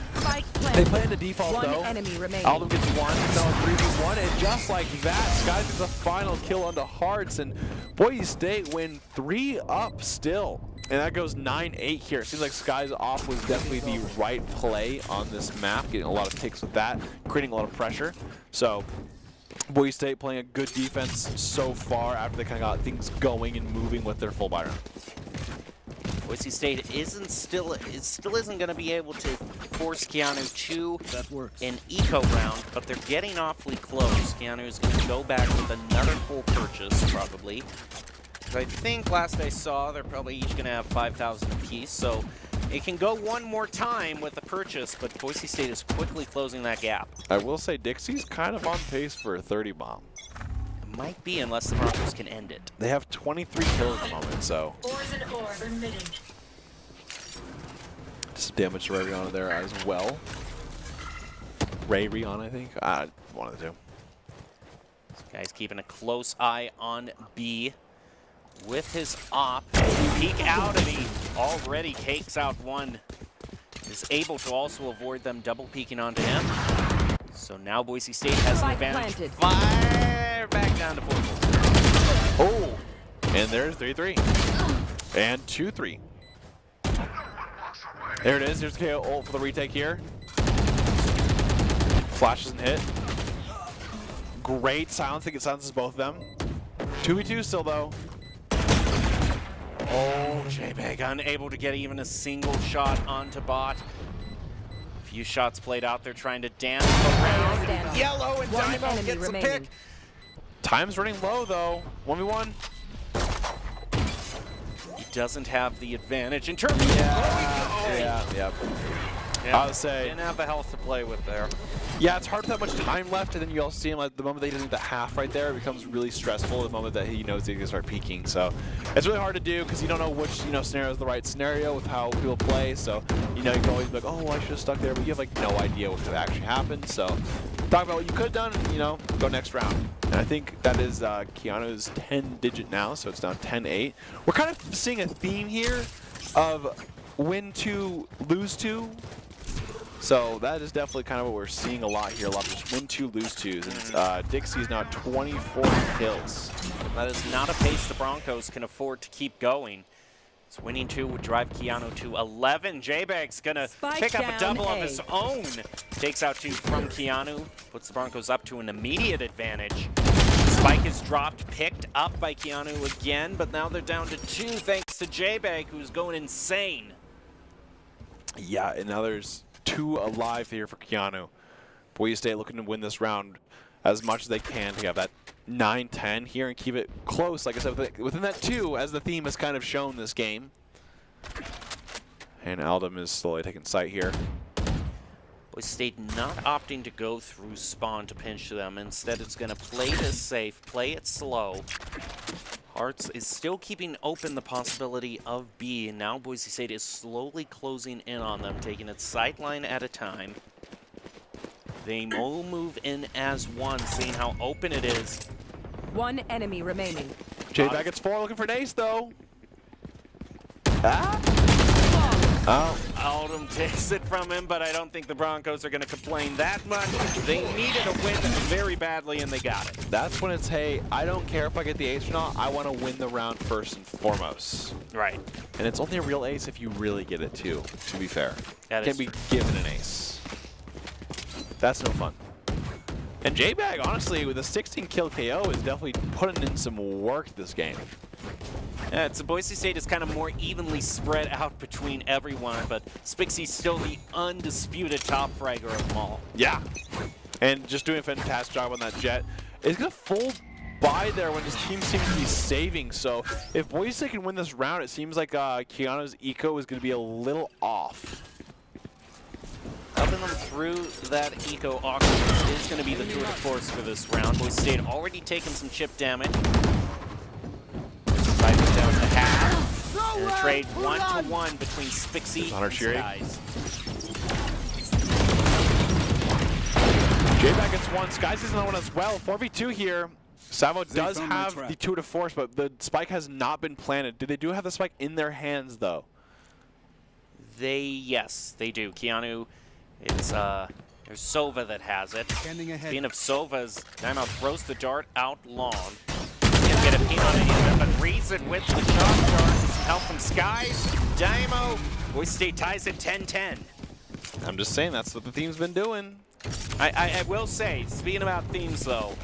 They plan to default, one though. Enemy remaining. Alden gets one, no, 3v1, and just like that, Skies gets a final kill onto Hearts, and Boise State win 3 up still. And that goes 9-8 here. It seems like Skies off was definitely the right play on this map, getting a lot of picks with that, creating a lot of pressure. So Boise State playing a good defense so far after they kind of got things going and moving with their full buy round. Boise State still isn't going to be able to force Keyano to an eco round, but they're getting awfully close. Keyano is going to go back with another full purchase, probably. I think last I saw, they're probably each going to have 5,000 apiece, so it can go one more time with the purchase, but Boise State is quickly closing that gap. I will say Dixie's kind of on pace for a 30 bomb. Might be, unless the Broncos can end it. They have 23 kills at the moment, so. Just damage to Rihanna there as well. Rihanna, I think. One of the two. This guy's keeping a close eye on B with his op. Peek out, and he already takes out one. Is able to also avoid them double peeking onto him. So now Boise State has an advantage. Fire back down to 4-4. Oh, and there's 3-3. And 2-3. There it is. There's KO ult for the retake here. Flash doesn't hit. Great silencing. It silences both of them. 2v2 still, though. Oh, J-Bag unable to get even a single shot onto Bot. Few shots played out there trying to dance around. Yellow, and Diamond gets the pick. Time's running low, though. 1v1. He doesn't have the advantage in terms of Yeah. I would say didn't have the health to play with there. Yeah, it's hard with that much time left, and then you also see him like the moment that he doesn't get the half right there, it becomes really stressful the moment that he knows he's gonna start peaking. So it's really hard to do because you don't know which scenario is the right scenario with how people play. So you can always be like, oh, I should have stuck there, but you have like no idea what could actually happen. So talk about what you could have done, and go next round. And I think that is Keyano's 10-digit now, so it's now 10-8. We're kind of seeing a theme here of win 2, lose 2. So that is definitely kind of what we're seeing a lot here. A lot of just win 2, lose 2s. And Dixie's now 24 kills. That is not a pace the Broncos can afford to keep going. It's winning 2 would drive Keyano to 11. J-Bag's going to pick up a double of his own. Takes out 2 from Keyano. Puts the Broncos up to an immediate advantage. Spike is dropped, picked up by Keyano again, but now they're down to 2 thanks to J-Bag, who's going insane. Yeah, and now there's 2 alive here for Keyano. Boise State looking to win this round. as much as they can to have that 9-10 here and keep it close. Like I said, within that 2, as the theme has kind of shown this game. And Aldum is slowly taking sight here. Boise State not opting to go through spawn to pinch them. Instead, it's going to play this safe, play it slow. Hearts is still keeping open the possibility of B, and now Boise State is slowly closing in on them, taking it sideline at a time. They will move in as one, seeing how open it is. One enemy remaining. J-Bag gets 4, looking for NACE though. Ah! Oh. Aldum takes it from him, but I don't think the Broncos are going to complain that much. They needed a win very badly, and they got it. That's when it's, hey, I don't care if I get the ace or not. I want to win the round first and foremost. Right. And it's only a real ace if you really get it, too, to be fair. That Can't be given an ace. That's no fun. And J-Bag, honestly, with a 16-kill KO, is definitely putting in some work this game. Yeah, it's Boise State is kind of more evenly spread out between everyone, but Spixie's still the undisputed top fragger of them all. Yeah. And just doing a fantastic job on that jet. It's going to full buy there when his team seems to be saving. So if Boise State can win this round, it seems like Keyano's eco is going to be a little off. Helping them through that eco auction is going to be the tour de force for this round. Boise State already taken some chip damage. Right down to half. And a trade 1-to-1 between Spixie and Skies. J-Bag gets 1. Skies is another one as well. 4v2 here. Savo does have the tour de force, but the spike has not been planted. Do they do have the spike in their hands, though? Yes, they do. Keyano is, there's Sova that has it. Being of Sova's, Dynamo throws the dart out long. Can't get a pin on any of it, but reads it with the shot dart. Some help from Skies. Dynamo, Boise State ties it 10-10. I'm just saying, that's what the team's been doing. I will say, speaking about themes though,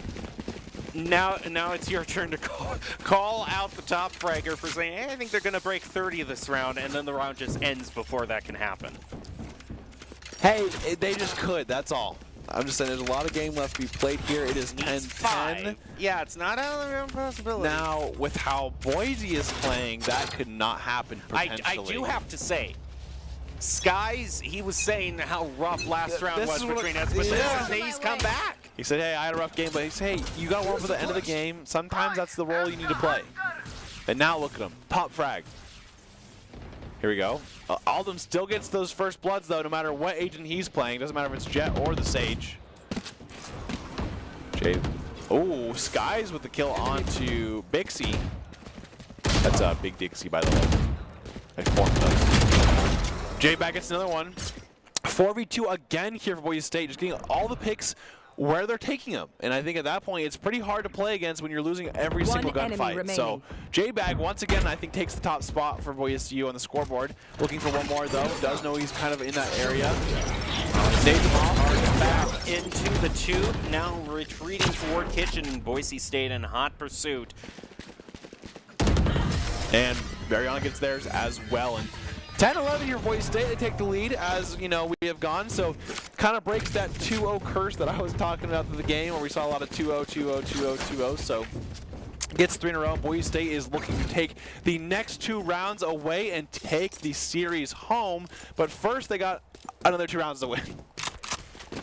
now it's your turn to call out the top fragger for saying, hey, I think they're going to break 30 this round, and then the round just ends before that can happen. Hey, they just could, that's all. I'm just saying there's a lot of game left to be played here. It is 10-10. Yeah, it's not out of the possibility. Now, with how Boise is playing, that could not happen potentially. I do have to say, Skies, he was saying how rough last round was between us, but he's come back. He said, hey, I had a rough game, but he said, hey, you got to warm for the end of the game. Sometimes that's the role you need to play. And now look at him. Pop frag. Here we go. Aldum still gets those first bloods, though, no matter what agent he's playing. Doesn't matter if it's Jet or the Sage. Oh, Skies with the kill onto Bixie. That's a big Dixie, by the way. I formed those. J-Bag gets another one. 4v2 again here for Boise State. Just getting all the picks where they're taking them. And I think at that point, it's pretty hard to play against when you're losing every single gunfight. So J-Bag, once again, I think takes the top spot for Boise U on the scoreboard. Looking for one more, though. Does know he's kind of in that area. Back into the tube, now retreating toward Kitchen. Boise State in hot pursuit. And Mariana gets theirs as well. And 10-11 here, Boise State. They take the lead as, you know, we have gone. So kind of breaks that 2-0 curse that I was talking about in the game where we saw a lot of 2-0, 2-0, 2-0, 2-0. So gets 3 in a row. Boise State is looking to take the next 2 rounds away and take the series home. But first, they got another 2 rounds to win.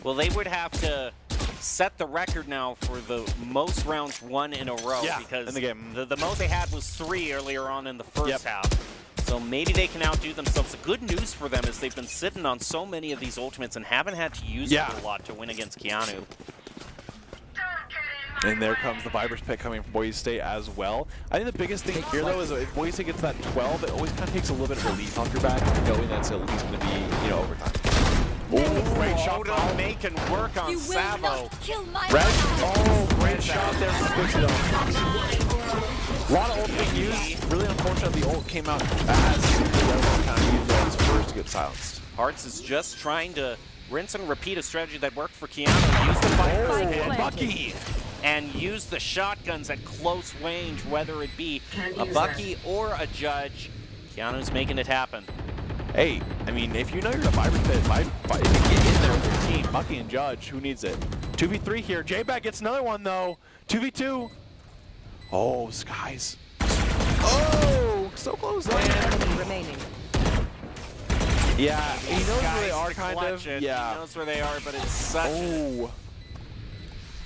Well, they would have to set the record now for the most rounds won in a row. Yeah, because in the game. The most they had was 3 earlier on in the first half. So maybe they can outdo themselves. The good news for them is they've been sitting on so many of these ultimates and haven't had to use it a lot to win against Keyano. And there comes the Vipers pick coming from Boise State as well. I think the biggest thing here, though, is if Boise State gets that 12, it always kind of takes a little bit of relief off your back, knowing that's at least going to be, you know, overtime. Oh, great shot. Making work on Savo. Great shot there from Spixie, though. A lot of ult being used. Really unfortunate the ult came out as the kind of used those first to get silenced. Hearts is just trying to rinse and repeat a strategy that worked for Keyano. Use the Vipers and Bucky. And use the shotguns at close range, whether it be a Bucky or a Judge. Keanu's making it happen. Hey, I mean, if you know you're in a Vibrant Pit, if you get in there with your team, Mucky and Judge, who needs it? 2v3 here. J-Bag gets another one, though. 2v2. Oh, Skies. Oh, so close. One enemy remaining. Yeah, he knows where they are, to kind clutch of. it. Yeah. He knows where they are, but it's such a Oh.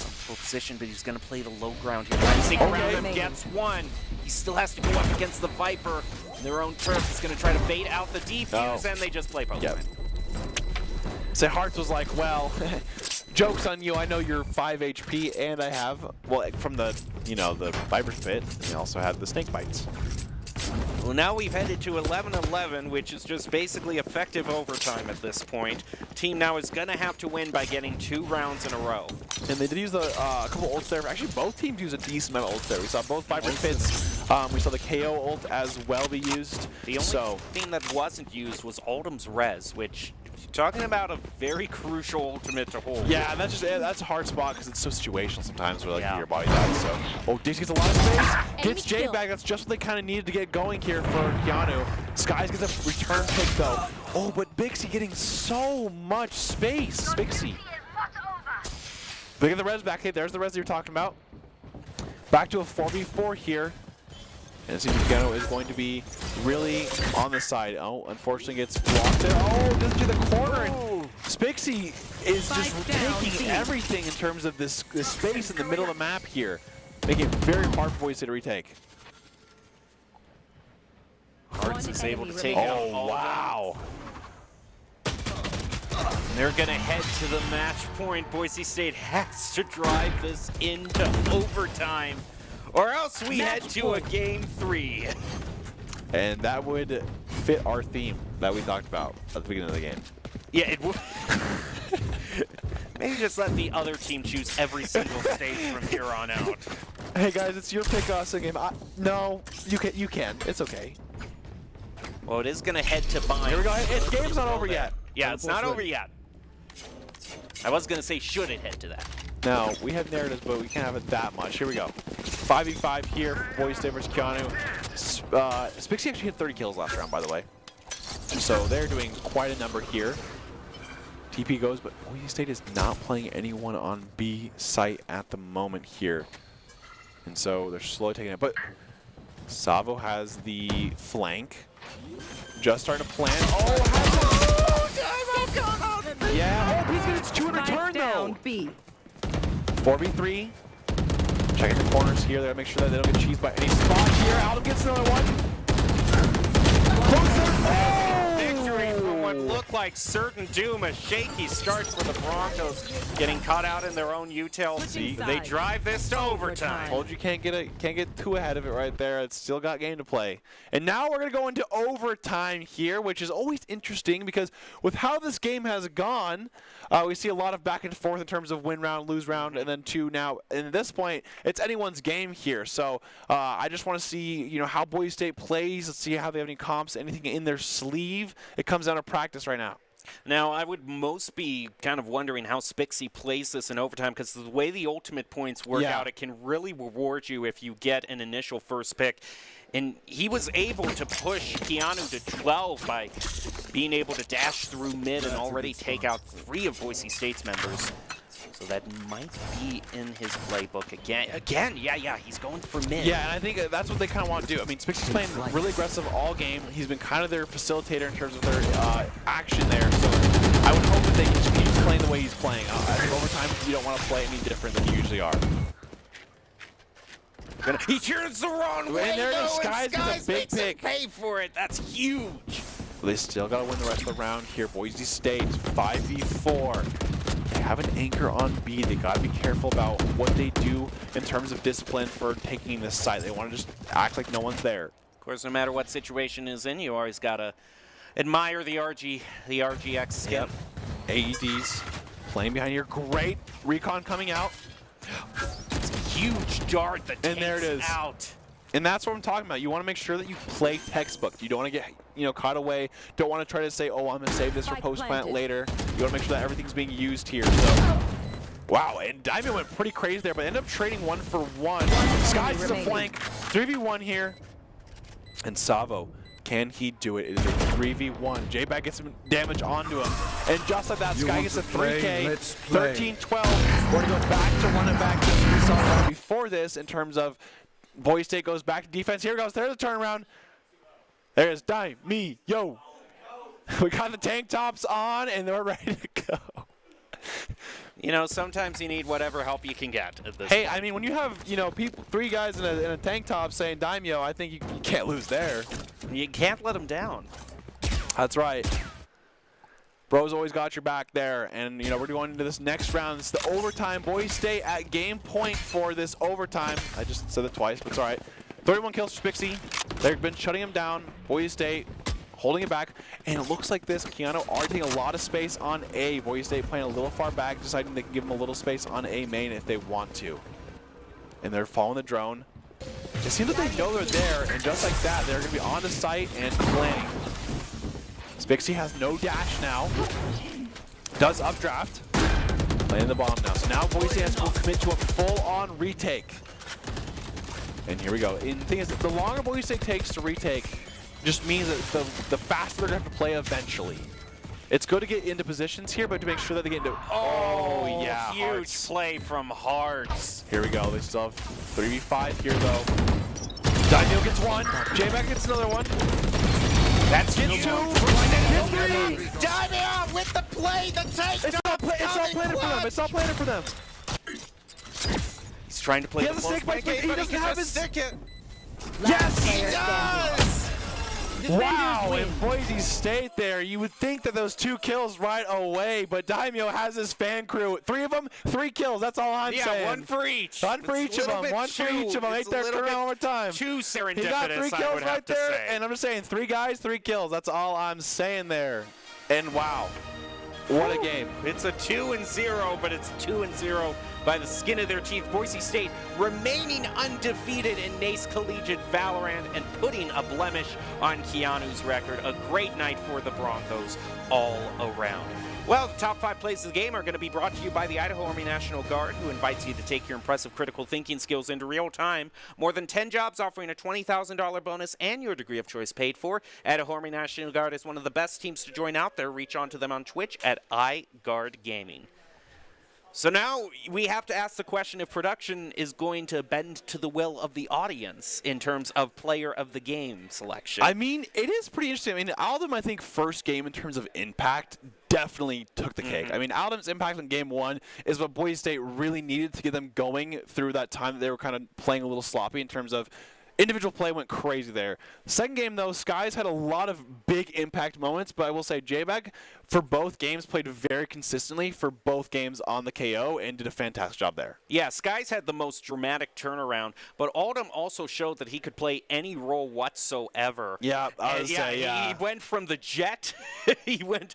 full position, but he's going to play the low ground here. Rising around him gets one. He still has to go up against the Viper. Their own turf is going to try to bait out the defuse, and they just play post. Yep. Say Hearts was like, well, joke's on you. I know you're 5 HP, and I have, well, from the, the Viper's Pit, we also have the Snake Bites. Well, now we've headed to 11-11, which is just basically effective overtime at this point. Team now is going to have to win by getting 2 rounds in a row. And they did use a couple ults there. Actually, both teams used a decent amount of ults there. We saw both Viper's Pits. We saw the KO ult as well be used. The only thing that wasn't used was Oldham's res, which, talking about a very crucial ultimate to hold. Yeah, that's a hard spot because it's so situational sometimes where your body dies. So, oh, Dixie gets a lot of space. Gets J back. That's just what they kind of needed to get going here for Keyano. Skies gets a return pick though. Oh, but Bixie getting so much space. Bixie. Look at the res back. Hey, there's the res that you're talking about. Back to a 4v4 here. And it seems Keyano is going to be really on the side. Oh, unfortunately gets blocked there. Oh, doesn't do the corner. And Spixie is just taking everything in terms of this space in the middle of the map here. Making it very hard for Voice to retake. Hearts is able to take out all wow. They're going to head to the match point. Boise State has to drive this into overtime, or else we head to a game 3. And that would fit our theme that we talked about at the beginning of the game. Yeah, it would. Maybe just let the other team choose every single stage from here on out. Hey guys, it's your pick so game. No, you can. It's okay. Well, it is going to head to bind. Here we go. It's game's not over yet. Yeah, it's not over yet. I was going to say, should it head to that? Now, we have narratives, but we can't have it that much. Here we go. 5v5 here, Boise State versus Keyano. Spixie actually hit 30 kills last round, by the way. So they're doing quite a number here. TP goes, but Boise State is not playing anyone on B site at the moment here. And so they're slowly taking it. But Savo has the flank. Just starting to plant. Oh, yeah. Oh, he's getting its 2 in return, though. B. 4v3. Checking the corners here. They gotta make sure that they don't get cheesed by any spot here. Aldo gets another one. Victory from what looked like certain doom. A shaky start for the Broncos, getting caught out in their own util. They drive this to overtime. Told you can't get too ahead of it right there. It's still got game to play. And now we're gonna go into overtime here, which is always interesting because with how this game has gone, we see a lot of back and forth in terms of win round, lose round, and then 2 now. And at this point, it's anyone's game here. So I just want to see, how Boise State plays. Let's see how they have any comps, anything in their sleeve. It comes down to practice right now. Now, I would most be kind of wondering how Spixie plays this in overtime because the way the ultimate points work out, it can really reward you if you get an initial first pick. And he was able to push Keyano to 12 by being able to dash through mid and already take out 3 of Boise State's members. So that might be in his playbook again. Yeah, he's going for mid. Yeah, and I think that's what they kind of want to do. I mean, Spixie's playing really aggressive all game. He's been kind of their facilitator in terms of their action there. So I would hope that they can just keep playing the way he's playing. I think overtime, you don't want to play any different than you usually are. He turns the wrong way, and there though, Skies gets a big pick. Pay for it. That's huge. They still got to win the rest of the round here. Boise State 5v4. They have an anchor on B. They got to be careful about what they do in terms of discipline for taking this site. They want to just act like no one's there. Of course, no matter what situation is in, you always got to admire the RGX skip. AEDs playing behind here. Great recon coming out. It's a huge dart that takes there it is. Out. And that's what I'm talking about. You want to make sure that you play textbook. You don't want to get caught away. Don't want to try to say, oh, I'm going to save this for post-plant later. You want to make sure that everything's being used here. So, wow, and Diamond went pretty crazy there, but ended up trading 1 for 1. Skies is a flank. 3v1 here. And Savo Can he do it? It is a 3v1. J-Bag gets some damage onto him. And just like that, You Sky want gets a to play? 3K. Let's play. 13-12. We're going to go back to run it back just as we saw before this in terms of Boise State goes back to defense. Here goes. There's the turnaround. There's Dime, me, yo. We got the tank tops on, and we're ready to go. You know, sometimes you need whatever help you can get at this Hey, point. I mean, when you have, you know, three guys in a tank top saying Daimyo, I think you can't lose there. You can't let them down. That's right. Bro's always got your back there, and, you know, we're going into this next round. It's the overtime. Boise State at game point for this overtime. I just said it twice, but it's all right. 31 kills for Spixie. They've been shutting him down. Boise State holding it back, and it looks like this. Keyano are taking a lot of space on A. Boise State playing a little far back, deciding they can give them a little space on A main if they want to. And they're following the drone. It seems that they know they're there, and just like that, they're going to be on the site and playing. Spixie has no dash now. Does updraft. Playing the bomb now. So now Boise State has to commit to a full-on retake. And here we go. And the thing is, the longer Boise State takes to retake, just means that the faster they're going to have to play eventually. It's good to get into positions here, but to make sure that they get into... Oh, yeah, huge Hearts. play from Hearts. Here we go. They still have 3v5 here, though. Daimyo gets one. J-Mac gets another one. That's Gets huge. two. Get three. Daimyo with the play, the tank It's not planted for them. It's not planted for them. He's trying to play He the has a most stick, but he doesn't have his... stick it. Yes, he player does! Defenders Wow, win. and Boise State there. You would think that those 2 kills right away, but Daimyo has his fan crew. 3 of them, 3 kills. That's all I'm saying. Yeah, one for each. One for It's each a of little them. bit One for each of them. it's Ain't there a little turn bit one more time. Too serendipitous, He got 3 I kills would have right to there, say. and I'm just saying 3 guys, 3 kills. That's all I'm saying there. And wow, what a game. It's a 2-0, but it's 2-0 by the skin of their teeth. Boise State remaining undefeated in NACE Collegiate Valorant and putting a blemish on Keyano's record. A great night for the Broncos all around. Well, the top 5 plays of the game are going to be brought to you by the Idaho Army National Guard, who invites you to take your impressive critical thinking skills into real time. More than 10 jobs offering a $20,000 bonus and your degree of choice paid for. Idaho Army National Guard is one of the best teams to join out there. Reach on to them on Twitch at iGuard Gaming. So now we have to ask the question if production is going to bend to the will of the audience in terms of player of the game selection. I mean, it is pretty interesting. I mean, Aldom, I think, first game in terms of impact definitely took the cake. I mean, Aldom's impact in game 1 is what Boise State really needed to get them going through that time that they were kind of playing a little sloppy in terms of individual play went crazy there. Second game, though, Skies had a lot of big impact moments, but I will say J-Bag, for both games, played very consistently for both games on the KO and did a fantastic job there. Yeah, Skies had the most dramatic turnaround, but Aldom also showed that he could play any role whatsoever. Yeah, I would say, yeah. He went from the Jet, he went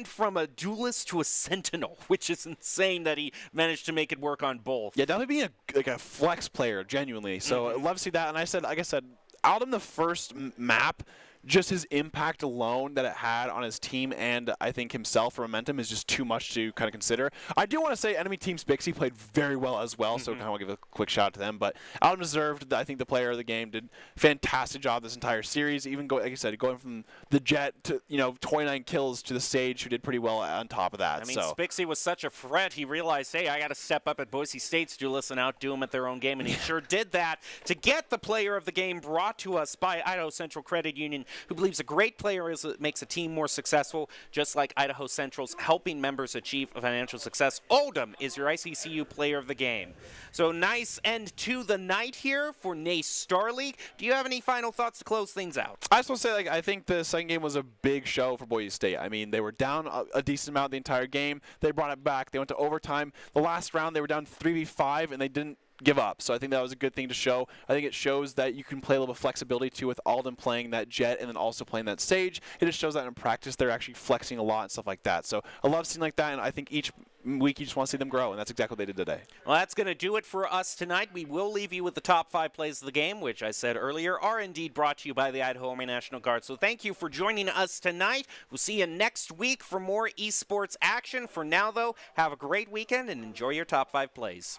from a duelist to a sentinel, which is insane that he managed to make it work on both. Yeah, definitely being a flex player, genuinely. So I'd love to see that. And like I said, Aldom the first map, just his impact alone that it had on his team and I think himself for momentum is just too much to kind of consider. I do want to say enemy team Spixie played very well as well, so I kind of want to give a quick shout out to them. But Aldom deserved, I think the player of the game did fantastic job this entire series. Even like I said, going from the Jet to 29 kills to the Sage, who did pretty well on top of that. I mean, Spixie was such a threat, he realized, hey, I got to step up at Boise State's duelist and outdo them at their own game, and he sure did that to get the player of the game brought to us by Idaho Central Credit Union, who believes a great player makes a team more successful, just like Idaho Central's helping members achieve financial success. Oldham is your ICCU player of the game. So nice end to the night here for NACE Star League. Do you have any final thoughts to close things out? I just want to say, I think the second game was a big show for Boise State. I mean, they were down a decent amount the entire game. They brought it back. They went to overtime. The last round, they were down 3v5, and they didn't give up. So I think that was a good thing to show. I think it shows that you can play a little bit of flexibility too with Aldom playing that Jet and then also playing that Sage. It just shows that in practice they're actually flexing a lot and stuff like that. So I love seeing like that, and I think each week you just want to see them grow, and that's exactly what they did today. Well, that's going to do it for us tonight. We will leave you with the top 5 plays of the game, which I said earlier are indeed brought to you by the Idaho Army National Guard. So thank you for joining us tonight. We'll see you next week for more esports action. For now, though, have a great weekend and enjoy your top 5 plays.